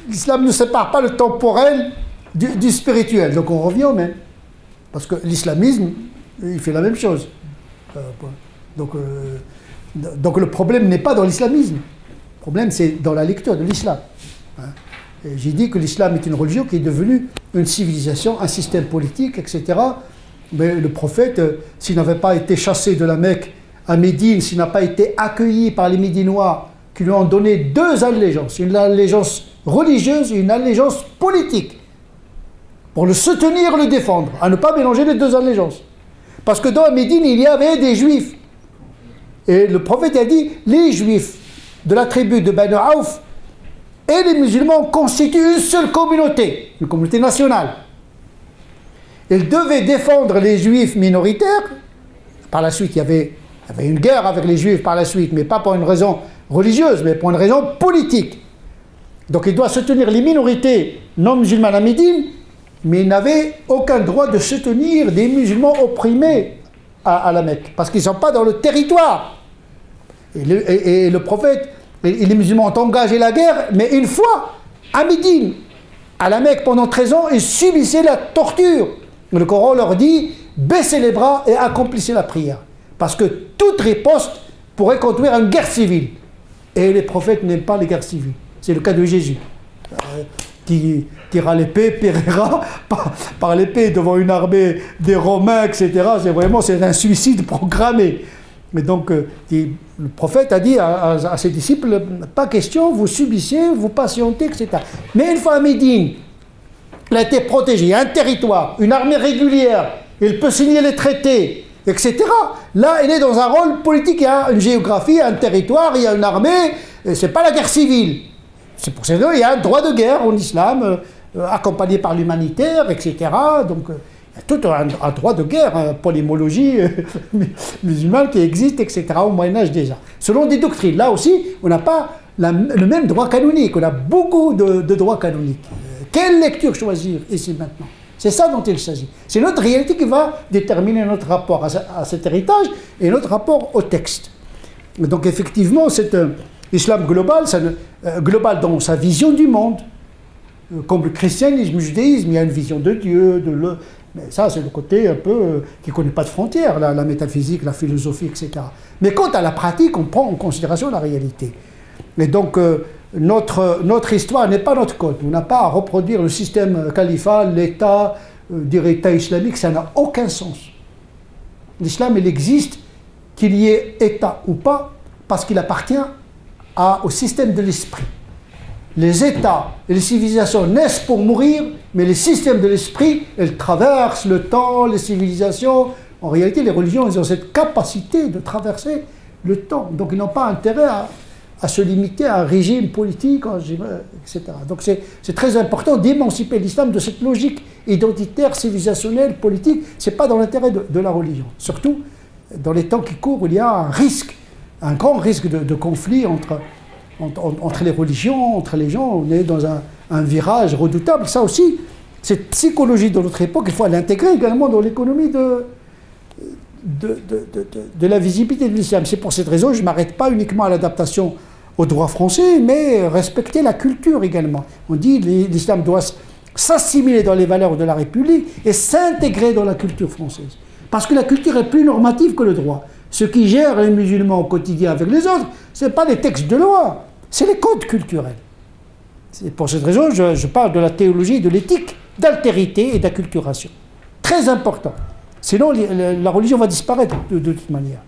l'islam ne sépare pas le temporel du spirituel. Donc on revient au même. Parce que l'islamisme, il fait la même chose. Donc le problème n'est pas dans l'islamisme. Le problème, c'est dans la lecture de l'islam. J'ai dit que l'islam est une religion qui est devenue une civilisation, un système politique, etc. Mais le prophète, s'il n'avait pas été chassé de la Mecque à Médine, s'il n'a pas été accueilli par les Médinois, qui lui ont donné deux allégeances, une allégeance religieuse et une allégeance politique, pour le soutenir, le défendre, à ne pas mélanger les deux allégeances. Parce que dans Médine, il y avait des juifs. Et le prophète a dit, les juifs de la tribu de Banu Aouf et les musulmans constituent une seule communauté nationale. Ils devaient défendre les juifs minoritaires. Par la suite, il y avait une guerre avec les juifs par la suite, mais pas pour une raison religieuse, mais pour une raison politique. Donc il doit soutenir les minorités non musulmanes à Médine, mais il n'avait aucun droit de soutenir des musulmans opprimés à la Mecque, parce qu'ils ne sont pas dans le territoire. Et le prophète et les musulmans ont engagé la guerre, mais une fois à Médine, à la Mecque pendant 13 ans, ils subissaient la torture. Le Coran leur dit, baissez les bras et accomplissez la prière. Parce que toute riposte pourrait conduire à une guerre civile. Et les prophètes n'aiment pas les guerres civiles. C'est le cas de Jésus, qui tira l'épée, périra par l'épée devant une armée des Romains, etc. C'est un suicide programmé. Mais donc, le prophète a dit à ses disciples, pas question, vous subissez, vous patientez, etc. Mais une fois à Médine, il a été protégé, un territoire, une armée régulière, il peut signer les traités, etc. Là, il est dans un rôle politique, il y a une géographie, un territoire, il y a une armée, c'est pas la guerre civile. C'est pour ça qu'il y a un droit de guerre en islam, accompagné par l'humanitaire, etc. Donc, il y a tout un droit de guerre, polymologie musulmane qui existe, etc. au Moyen-Âge déjà. Selon des doctrines. Là aussi, on n'a pas le même droit canonique, on a beaucoup de droits canoniques. Quelle lecture choisir ici maintenant? C'est ça dont il s'agit. C'est notre réalité qui va déterminer notre rapport à cet héritage et notre rapport au texte. Donc effectivement, c'est l'islam global, global dans sa vision du monde. Comme le christianisme, le judaïsme, il y a une vision de Dieu, mais ça c'est le côté un peu qui ne connaît pas de frontières, la métaphysique, la philosophie, etc. Mais quant à la pratique, on prend en considération la réalité. Et donc notre histoire n'est pas notre code. On n'a pas à reproduire le système califal, l'État, dire État islamique, ça n'a aucun sens. L'islam, il existe, qu'il y ait État ou pas, parce qu'il appartient au système de l'esprit. Les États et les civilisations naissent pour mourir, mais les systèmes de l'esprit, elles traversent le temps, les civilisations. En réalité, les religions, elles ont cette capacité de traverser le temps. Donc, ils n'ont pas intérêt à se limiter à un régime politique, etc. Donc, c'est très important d'émanciper l'islam de cette logique identitaire, civilisationnelle, politique. Ce n'est pas dans l'intérêt de la religion. Surtout dans les temps qui courent, il y a un risque, un grand risque de conflit entre les religions, entre les gens. On est dans un virage redoutable. Ça aussi, cette psychologie de notre époque, il faut l'intégrer également dans l'économie de la visibilité de l'islam. C'est pour cette raison que je ne m'arrête pas uniquement à l'adaptation au droit français, mais respecter la culture également. On dit que l'islam doit s'assimiler dans les valeurs de la République et s'intégrer dans la culture française. Parce que la culture est plus normative que le droit. Ce qui gère les musulmans au quotidien avec les autres, ce n'est pas les textes de loi, c'est les codes culturels. C'est pour cette raison que je parle de la théologie, de l'éthique, d'altérité et d'acculturation. Très important. Sinon, la religion va disparaître de toute manière.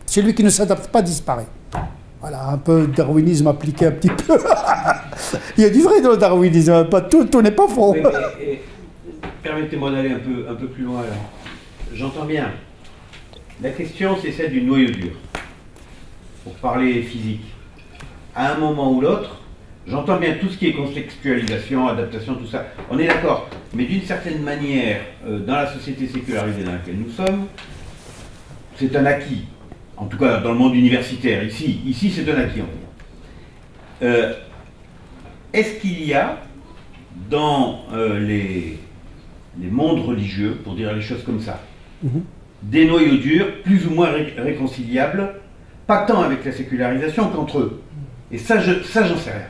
Celui qui ne s'adapte pas disparaît. Voilà, un peu de darwinisme appliqué un petit peu. Il y a du vrai dans le darwinisme, pas tout n'est pas faux. Oui, permettez-moi d'aller un peu plus loin. J'entends bien. La question, c'est celle du noyau dur. Pour parler physique. À un moment ou l'autre, j'entends bien tout ce qui est contextualisation, adaptation, tout ça. On est d'accord. Mais d'une certaine manière, dans la société sécularisée dans laquelle nous sommes, c'est un acquis. En tout cas, dans le monde universitaire. Ici c'est un acquis, on va dire. Est-ce qu'il y a, dans les mondes religieux, pour dire les choses comme ça, des noyaux durs plus ou moins réconciliables, pas tant avec la sécularisation qu'entre eux? Et ça, j'en sais rien.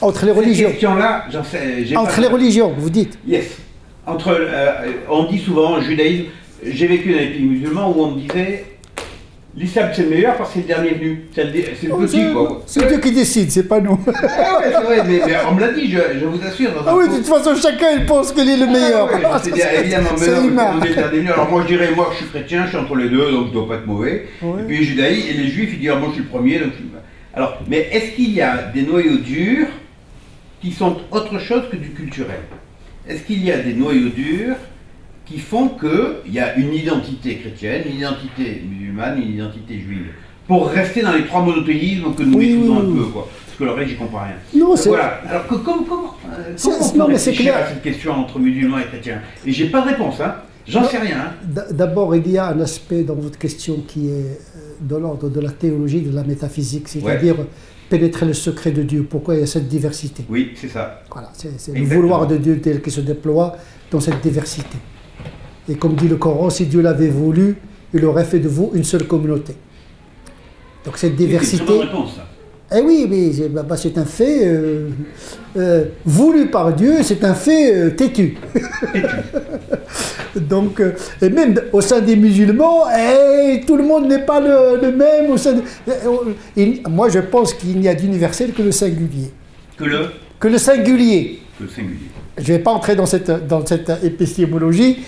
Entre les religions. Cette question-là, j'en sais. Entre les religions, vous dites. Yes. On dit souvent, judaïsme, j'ai vécu dans les pays musulmans où on me disait, l'islam c'est le meilleur parce que c'est le dernier venu. C'est le petit, quoi. C'est Dieu qui décide, c'est pas nous. Ah ouais, c'est vrai, mais on me l'a dit, je vous assure. Ah oui, de toute façon, chacun il pense qu'il est le meilleur. Ah, ouais, c'est évidemment meilleur, on est le dernier venu. Alors moi je dirais, moi je suis chrétien, je suis entre les deux, donc je dois pas être mauvais. Ouais. Et puis les judaïs et les juifs, ils disent, moi je suis le premier, donc je suis... Alors, mais est-ce qu'il y a des noyaux durs qui sont autre chose que du culturel? Est-ce qu'il y a des noyaux durs qui font qu'il y a une identité chrétienne, une identité musulmane, une identité juive, pour rester dans les trois monothéismes que nous maîtrisons un peu, quoi. Parce que le reste, j'y comprends rien. Non, c'est... Voilà. Alors, comment on peut réfléchir à cette question entre musulmans et chrétiens? Et j'ai pas de réponse, hein. J'en sais rien. Hein. D'abord, il y a un aspect dans votre question qui est de l'ordre de la théologie, de la métaphysique, c'est-à-dire pénétrer le secret de Dieu. Pourquoi il y a cette diversité? Oui, c'est ça. Voilà, c'est le vouloir de Dieu tel qu'il se déploie dans cette diversité. Et comme dit le Coran, si Dieu l'avait voulu, il aurait fait de vous une seule communauté. Donc cette diversité... C'est une bonne réponse, ça. Eh oui, mais c'est un fait voulu par Dieu, c'est un fait têtu. Donc, et même au sein des musulmans, tout le monde n'est pas le même. Au sein moi, je pense qu'il n'y a d'universel que le singulier. Que le singulier. Que le singulier. Je ne vais pas entrer dans cette épistémologie,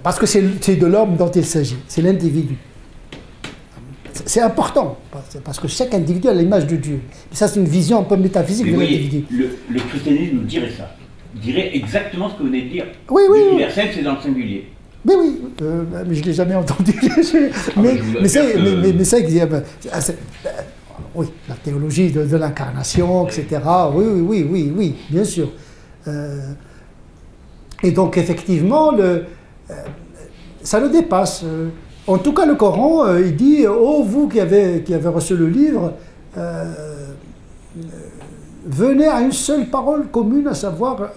parce que c'est de l'homme dont il s'agit, c'est l'individu. C'est important, parce que chaque individu a l'image de Dieu. Et ça, c'est une vision un peu métaphysique de l'individu. Le christianisme dirait ça. Il dirait exactement ce que vous venez de dire. Oui. L'universel, c'est dans le singulier. Mais oui, mais je ne l'ai jamais entendu. mais ça existe. Oui, la théologie de l'incarnation, etc. Oui, bien sûr. Et donc, effectivement, ça le dépasse. En tout cas, le Coran, il dit « Oh, vous qui avez reçu le livre, venez à une seule parole commune, à savoir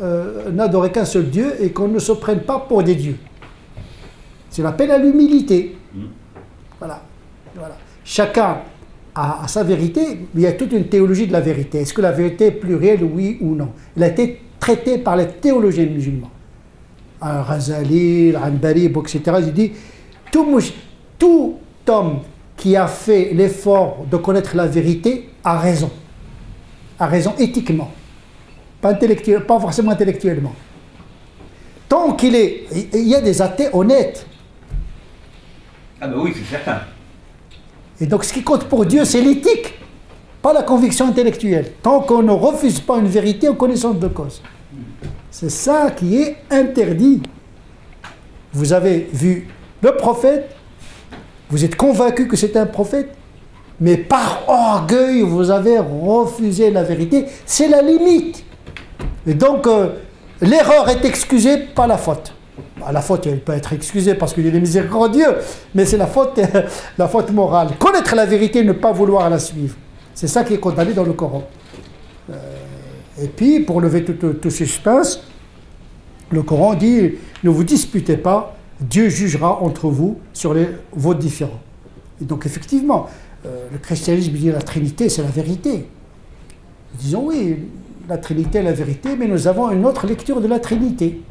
n'adorer qu'un seul Dieu et qu'on ne se prenne pas pour des dieux. » C'est l'appel à l'humilité. Voilà. Chacun a sa vérité, mais il y a toute une théologie de la vérité. Est-ce que la vérité est plurielle, oui ou non? Elle a été traitée par les théologiens musulmans. Al-Ghazali, Al-Anbari, etc. Il dit tout homme qui a fait l'effort de connaître la vérité a raison éthiquement, pas forcément intellectuellement. Tant qu'il est... Il y a des athées honnêtes. Ah ben oui, c'est certain. Et donc ce qui compte pour Dieu, c'est l'éthique, pas la conviction intellectuelle. Tant qu'on ne refuse pas une vérité en connaissance de cause. C'est ça qui est interdit. Vous avez vu le prophète, vous êtes convaincu que c'est un prophète, mais par orgueil, vous avez refusé la vérité. C'est la limite. Et donc, l'erreur est excusée par la faute. La faute, elle peut être excusée parce qu'il est miséricordieux, mais c'est la faute morale. Connaître la vérité et ne pas vouloir la suivre. C'est ça qui est condamné dans le Coran. Et puis, pour lever tout suspense, le Coran dit, ne vous disputez pas, Dieu jugera entre vous sur vos différends. Et donc, effectivement, le christianisme dit la Trinité, c'est la vérité. Nous disons, oui, la Trinité est la vérité, mais nous avons une autre lecture de la Trinité.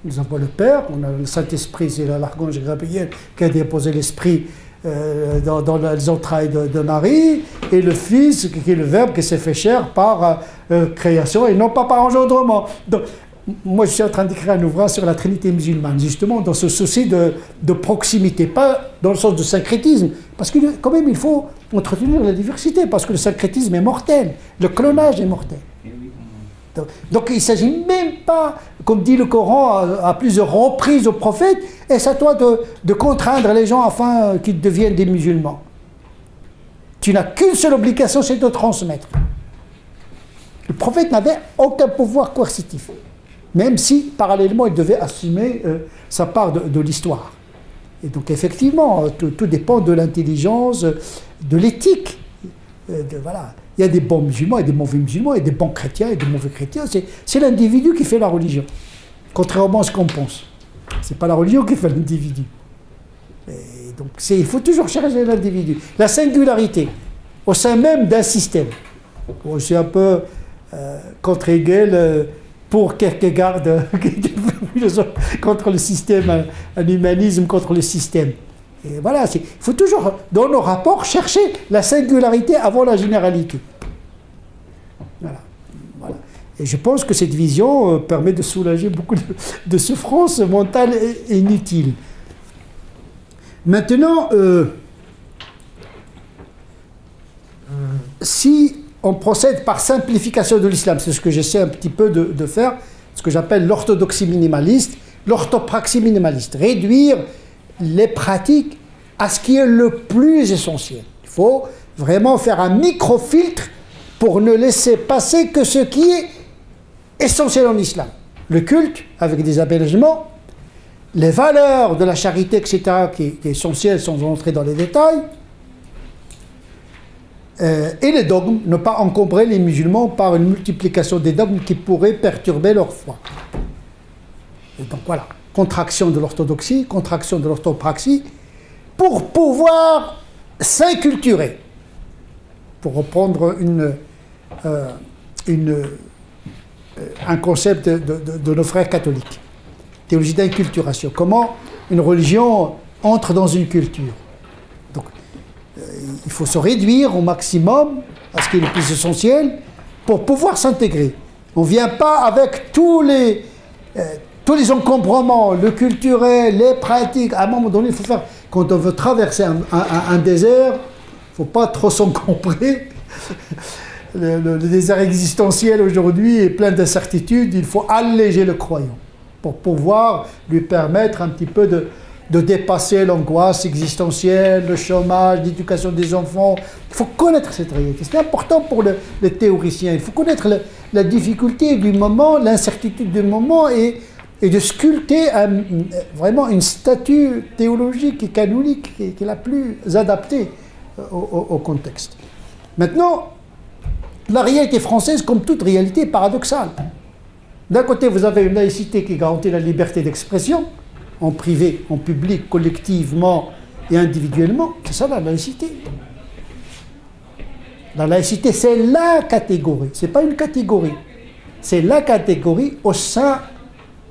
Nous avons le Père, on a le Saint-Esprit, c'est l'archange Gabriel qui a déposé l'Esprit dans les entrailles de Marie, et le Fils, qui est le Verbe qui s'est fait chair par création et non pas par engendrement. Donc, moi, je suis en train d'écrire un ouvrage sur la Trinité musulmane, justement dans ce souci de proximité, pas dans le sens de syncrétisme, parce que quand même, il faut entretenir la diversité, parce que le syncrétisme est mortel, le clonage est mortel. Donc il ne s'agit même pas, comme dit le Coran à plusieurs reprises au prophète, est-ce à toi de contraindre les gens afin qu'ils deviennent des musulmans. Tu n'as qu'une seule obligation, c'est de transmettre. Le prophète n'avait aucun pouvoir coercitif, même si parallèlement il devait assumer sa part de l'histoire. Et donc effectivement, tout dépend de l'intelligence, de l'éthique, voilà. Il y a des bons musulmans et des mauvais musulmans, il y a des bons chrétiens et des mauvais chrétiens. C'est l'individu qui fait la religion, contrairement à ce qu'on pense. Ce n'est pas la religion qui fait l'individu. Donc il faut toujours chercher l'individu. La singularité, au sein même d'un système. Bon, je suis un peu contre Hegel, pour Kierkegaard, contre le système, un humanisme contre le système. Et voilà, il faut toujours, dans nos rapports, chercher la singularité avant la généralité. Voilà. Et je pense que cette vision permet de soulager beaucoup de souffrances mentales et inutiles. Maintenant, si on procède par simplification de l'islam, c'est ce que j'essaie un petit peu de faire, ce que j'appelle l'orthodoxie minimaliste, l'orthopraxie minimaliste, réduire les pratiques à ce qui est le plus essentiel. Il faut vraiment faire un microfiltre pour ne laisser passer que ce qui est essentiel en islam. Le culte, avec des aménagements, les valeurs de la charité, etc., qui est essentielle sans entrer dans les détails, et les dogmes, ne pas encombrer les musulmans par une multiplication des dogmes qui pourraient perturber leur foi. Et donc voilà. Contraction de l'orthodoxie, contraction de l'orthopraxie, pour pouvoir s'inculturer. Pour reprendre un concept de nos frères catholiques. Théologie d'inculturation. Comment une religion entre dans une culture. Donc, il faut se réduire au maximum à ce qui est le plus essentiel pour pouvoir s'intégrer. On ne vient pas avec tous les encombrements, le culturel, les pratiques. À un moment donné, il faut faire, quand on veut traverser un désert, il ne faut pas trop s'encombrer. Le désert existentiel aujourd'hui est plein d'incertitudes. Il faut alléger le croyant pour pouvoir lui permettre un petit peu de dépasser l'angoisse existentielle, le chômage, l'éducation des enfants. Il faut connaître cette réalité. C'est important pour les théoriciens. Il faut connaître la difficulté du moment, l'incertitude du moment et de sculpter vraiment une statue théologique et canonique qui est la plus adaptée au contexte. Maintenant, la réalité française, comme toute réalité, est paradoxale. D'un côté, vous avez une laïcité qui garantit la liberté d'expression, en privé, en public, collectivement et individuellement. C'est ça la laïcité. La laïcité, c'est la catégorie. Ce n'est pas une catégorie. C'est la catégorie au sein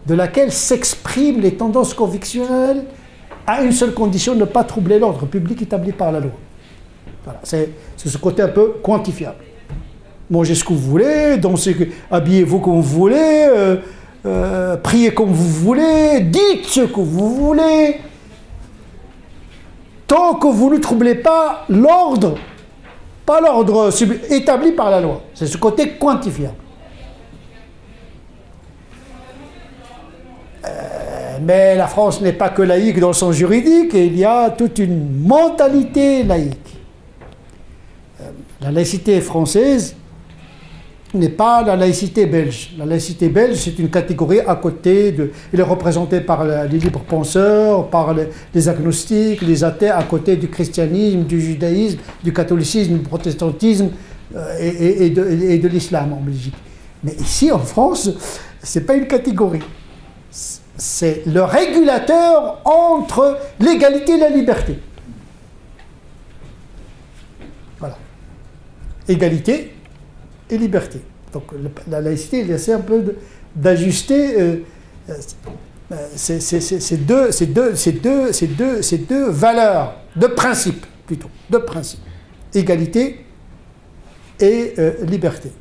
de laquelle s'expriment les tendances convictionnelles à une seule condition, ne pas troubler l'ordre public établi par la loi. Voilà, c'est ce côté un peu quantifiable. Mangez ce que vous voulez, habillez-vous comme vous voulez, priez comme vous voulez, dites ce que vous voulez, tant que vous ne troublez pas l'ordre, établi par la loi. C'est ce côté quantifiable. Mais la France n'est pas que laïque dans le sens juridique, et il y a toute une mentalité laïque. La laïcité française n'est pas la laïcité belge. La laïcité belge, c'est une catégorie à côté de... Elle est représentée par les libres penseurs, par les agnostiques, les athées, à côté du christianisme, du judaïsme, du catholicisme, du protestantisme et de l'islam en Belgique. Mais ici, en France, ce n'est pas une catégorie. C'est le régulateur entre l'égalité et la liberté. Voilà. Égalité et liberté. Donc la laïcité, il essaie un peu d'ajuster ces deux valeurs, deux principes plutôt, deux principes. Égalité et liberté.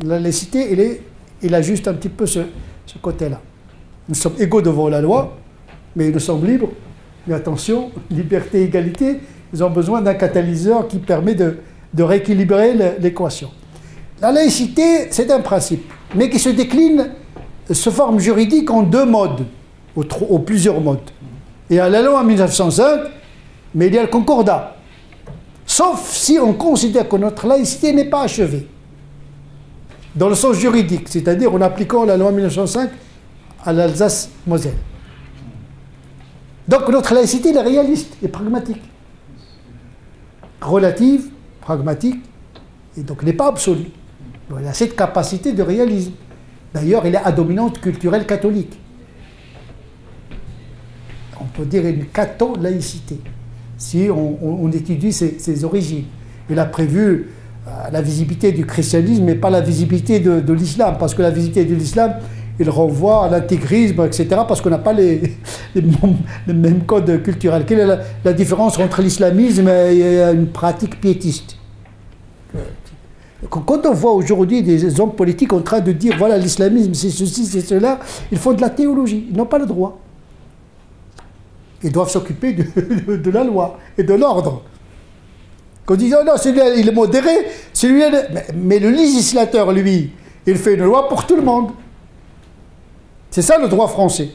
La laïcité, il ajuste un petit peu ce côté-là. Nous sommes égaux devant la loi, mais nous sommes libres. Mais attention, liberté et égalité, ils ont besoin d'un catalyseur qui permet de rééquilibrer l'équation. La laïcité, c'est un principe, mais qui se décline sous forme juridique en deux modes, ou plusieurs modes. Il y a la loi en 1905, mais il y a le concordat. Sauf si on considère que notre laïcité n'est pas achevée. Dans le sens juridique, c'est-à-dire en appliquant la loi 1905 à l'Alsace-Moselle. Donc notre laïcité, elle est réaliste et pragmatique. Relative, pragmatique, et donc elle n'est pas absolue. Elle a cette capacité de réalisme. D'ailleurs, elle est à dominante culturelle catholique. On peut dire une catho-laïcité, si on étudie ses origines. Il a prévu la visibilité du christianisme, mais pas la visibilité de l'islam, parce que la visibilité de l'islam, il renvoie à l'intégrisme, etc., parce qu'on n'a pas les mêmes codes culturels. Quelle est la différence entre l'islamisme et une pratique piétiste? Quand on voit aujourd'hui des hommes politiques en train de dire, voilà, l'islamisme, c'est ceci, c'est cela, ils font de la théologie, ils n'ont pas le droit. Ils doivent s'occuper de la loi et de l'ordre. Quand on dit, oh non, celui-là, il est modéré, celui-là... Mais le législateur, lui, il fait une loi pour tout le monde. C'est ça le droit français.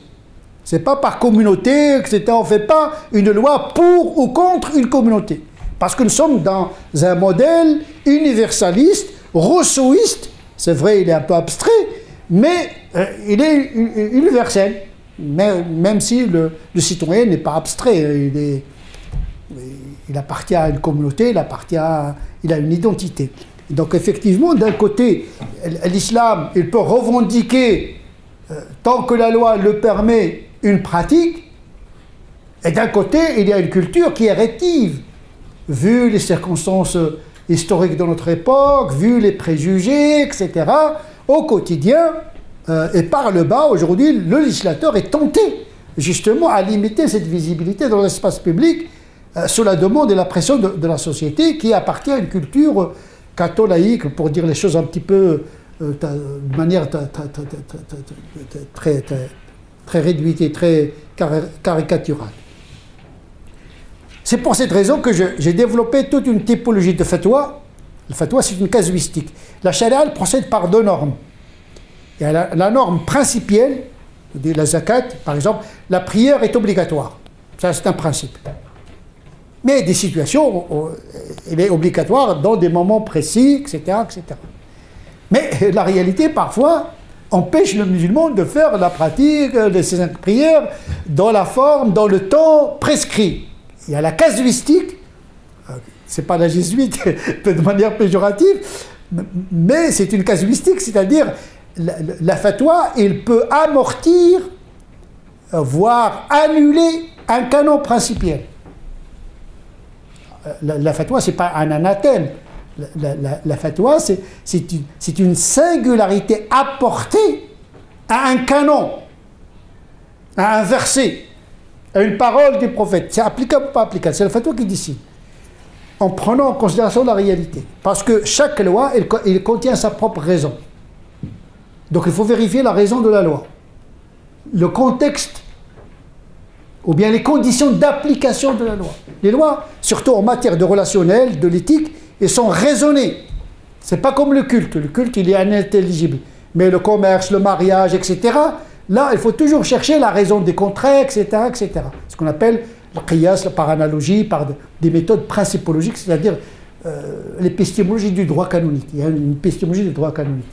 C'est pas par communauté, etc. On ne fait pas une loi pour ou contre une communauté. Parce que nous sommes dans un modèle universaliste, rousseauiste. C'est vrai, il est un peu abstrait, mais il est universel. Même si le citoyen n'est pas abstrait. Il appartient à une communauté, il a une identité. Donc effectivement, d'un côté, l'islam, il peut revendiquer, tant que la loi le permet, une pratique, et d'un côté, il y a une culture qui est rétive, vu les circonstances historiques de notre époque, vu les préjugés, etc. Au quotidien, et par le bas, aujourd'hui, le législateur est tenté, justement, à limiter cette visibilité dans l'espace public, sous la demande et la pression de la société, qui appartient à une culture catholaïque, pour dire les choses un petit peu de manière très réduite et très caricaturale. C'est pour cette raison que j'ai développé toute une typologie de fatwa. Le fatwa, c'est une casuistique. La charia, elle procède par deux normes. Il y a la norme principielle, la zakat, par exemple, la prière est obligatoire. Ça, c'est un principe. Mais il y a des situations où elle est obligatoire dans des moments précis, etc., etc. Mais la réalité, parfois, empêche le musulman de faire la pratique de ces prières dans la forme, dans le temps prescrit. Il y a la casuistique, c'est pas la jésuite de manière péjorative, mais c'est une casuistique, c'est-à-dire la fatwa, il peut amortir, voire annuler un canon principiel. La fatwa, ce n'est pas un anathème. La fatwa, c'est une singularité apportée à un canon, à un verset, à une parole du prophète. C'est applicable ou pas applicable? C'est la fatwa qui décide, en prenant en considération la réalité. Parce que chaque loi, elle contient sa propre raison. Donc il faut vérifier la raison de la loi, le contexte, ou bien les conditions d'application de la loi. Les lois, surtout en matière de relationnel, de l'éthique, elles sont raisonnées. Ce n'est pas comme le culte. Le culte, il est inintelligible. Mais le commerce, le mariage, etc., là, il faut toujours chercher la raison des contrats, etc., etc. Ce qu'on appelle le qiyas, par analogie, par des méthodes principologiques, c'est-à-dire l'épistémologie du droit canonique. Il y a une épistémologie du droit canonique.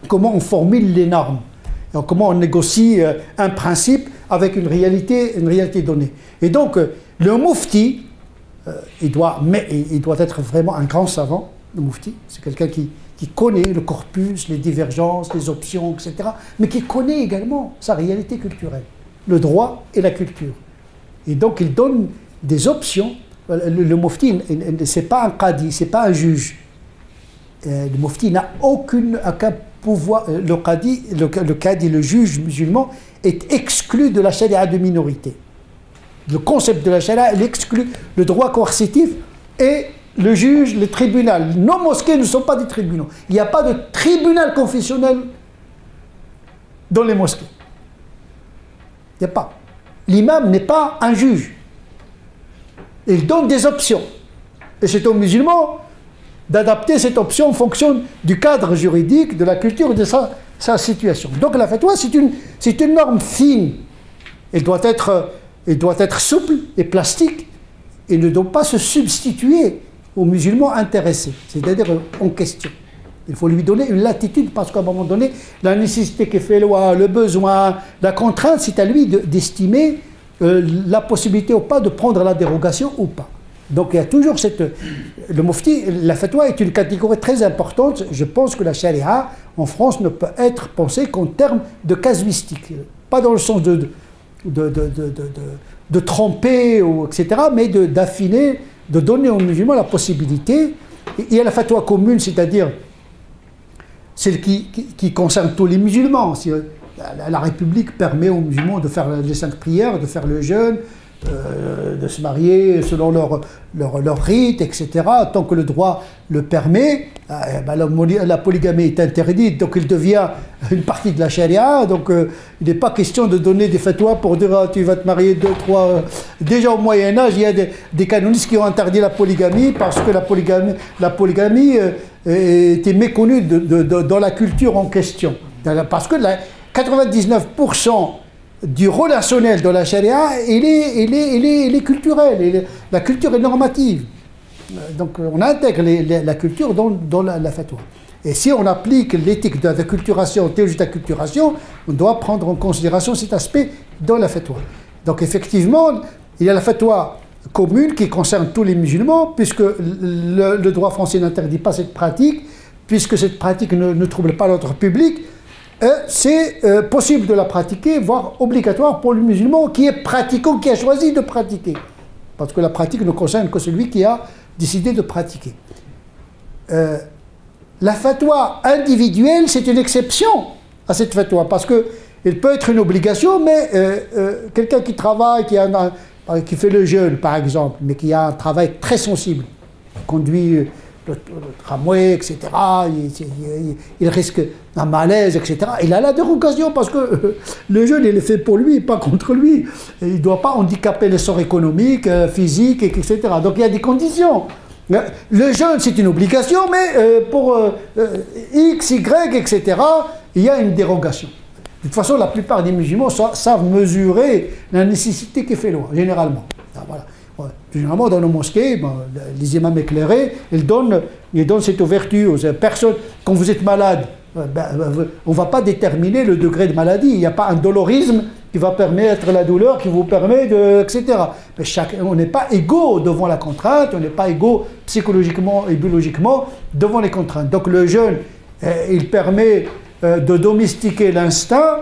comment on formule les normes, donc comment on négocie un principe avec une réalité donnée. Et donc, le Mufti, il doit être vraiment un grand savant, le Mufti. C'est quelqu'un qui connaît le corpus, les divergences, les options, etc., mais qui connaît également sa réalité culturelle, le droit et la culture. Et donc, il donne des options. Le Mufti, ce n'est pas un qadi, ce n'est pas un juge. Le Mufti n'a aucun pouvoir. Le qadi, le juge musulman, est exclu de la charia de minorité. Le concept de la charia, il exclut le droit coercitif et le juge, le tribunal. Nos mosquées ne sont pas des tribunaux. Il n'y a pas de tribunal confessionnel dans les mosquées. Il n'y a pas. L'imam n'est pas un juge. Il donne des options. Et c'est aux musulmans d'adapter cette option en fonction du cadre juridique, de la culture et de sa situation. Donc la fatwa, c'est une norme fine. Elle doit être souple et plastique. Et ne doit pas se substituer aux musulmans intéressés, c'est-à-dire en question. Il faut lui donner une latitude parce qu'à un moment donné, la nécessité qui fait loi, le besoin, la contrainte, c'est à lui d'estimer la possibilité ou pas de prendre la dérogation ou pas. Donc il y a toujours le mufti, la fatwa est une catégorie très importante. Je pense que la charia en France ne peut être pensée qu'en termes de casuistique, pas dans le sens de tromper, etc., mais d'affiner, de donner aux musulmans la possibilité. Il y a la fatwa commune, c'est-à-dire celle qui concerne tous les musulmans. La République permet aux musulmans de faire les 5 prières, de faire le jeûne, de se marier selon leur rite, etc. Tant que le droit le permet, la polygamie est interdite, donc il devient une partie de la charia. Donc il n'est pas question de donner des fatwas pour dire tu vas te marier 2, 3. Déjà au Moyen-Âge, il y a des canonistes qui ont interdit la polygamie parce que la polygamie était méconnue dans la culture en question. Parce que 99% du relationnel de la charia, il est culturel. La culture est normative. Donc on intègre la culture dans la fatwa. Et si on applique l'éthique de la culturation, théologie de la culturation, on doit prendre en considération cet aspect dans la fatwa. Donc effectivement, il y a la fatwa commune qui concerne tous les musulmans, puisque le droit français n'interdit pas cette pratique, puisque cette pratique ne trouble pas l'ordre public. C'est possible de la pratiquer, voire obligatoire pour le musulman qui est pratiquant, qui a choisi de pratiquer. Parce que la pratique ne concerne que celui qui a décidé de pratiquer. La fatwa individuelle, c'est une exception à cette fatwa, parce qu'elle peut être une obligation, mais quelqu'un qui travaille, qui fait le jeûne, par exemple, mais qui a un travail très sensible, conduit le tramway, etc., il risque un malaise, etc. Il a la dérogation parce que le jeûne, il est fait pour lui, pas contre lui. Et il ne doit pas handicaper l'essor économique, physique, etc. Donc il y a des conditions. Le jeûne, c'est une obligation, mais pour X, Y, etc., il y a une dérogation. De toute façon, la plupart des musulmans savent mesurer la nécessité qui fait loi, généralement. Voilà. Ouais. Généralement, dans nos mosquées, les imams éclairés, ils donnent cette ouverture aux personnes. Quand vous êtes malade, on ne va pas déterminer le degré de maladie. Il n'y a pas un dolorisme qui va permettre la douleur, qui vous permet etc. Mais on n'est pas égaux devant la contrainte, on n'est pas égaux psychologiquement et biologiquement devant les contraintes. Donc le jeûne, il permet de domestiquer l'instinct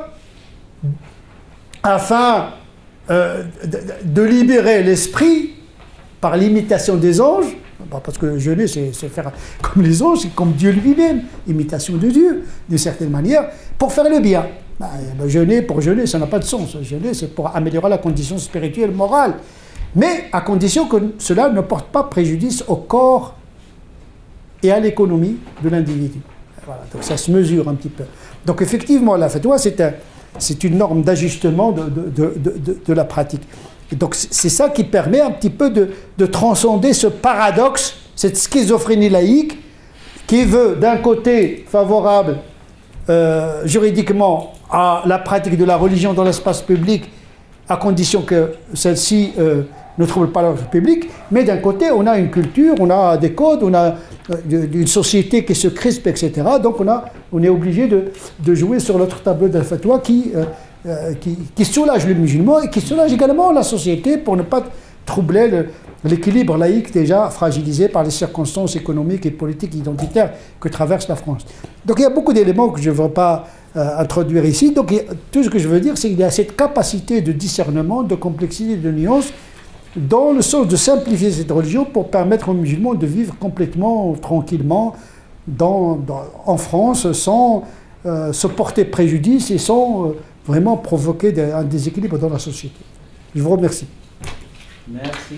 afin de libérer l'esprit par l'imitation des anges, parce que jeûner, c'est faire comme les anges, c'est comme Dieu lui-même, imitation de Dieu, d'une certaine manière, pour faire le bien. Jeûner pour jeûner, ça n'a pas de sens. Jeûner, c'est pour améliorer la condition spirituelle, morale, mais à condition que cela ne porte pas préjudice au corps et à l'économie de l'individu. Voilà, donc ça se mesure un petit peu. Donc effectivement, la fatwa, c'est une norme d'ajustement de la pratique. Et donc c'est ça qui permet un petit peu de transcender ce paradoxe, cette schizophrénie laïque, qui veut d'un côté favorable juridiquement à la pratique de la religion dans l'espace public à condition que celle-ci ne trouble pas l'ordre public, mais d'un côté, on a une culture, on a des codes, on a une société qui se crispe, etc. Donc on est obligé de jouer sur l'autre tableau d'un fatwa qui soulage le musulman et qui soulage également la société pour ne pas troubler l'équilibre laïque déjà fragilisé par les circonstances économiques et politiques identitaires que traverse la France. Donc il y a beaucoup d'éléments que je ne veux pas introduire ici. Donc tout ce que je veux dire, c'est qu'il y a cette capacité de discernement, de complexité, de nuance, dans le sens de simplifier cette religion pour permettre aux musulmans de vivre complètement, tranquillement, en France, sans se porter préjudice et sans vraiment provoquer un déséquilibre dans la société. Je vous remercie. Merci.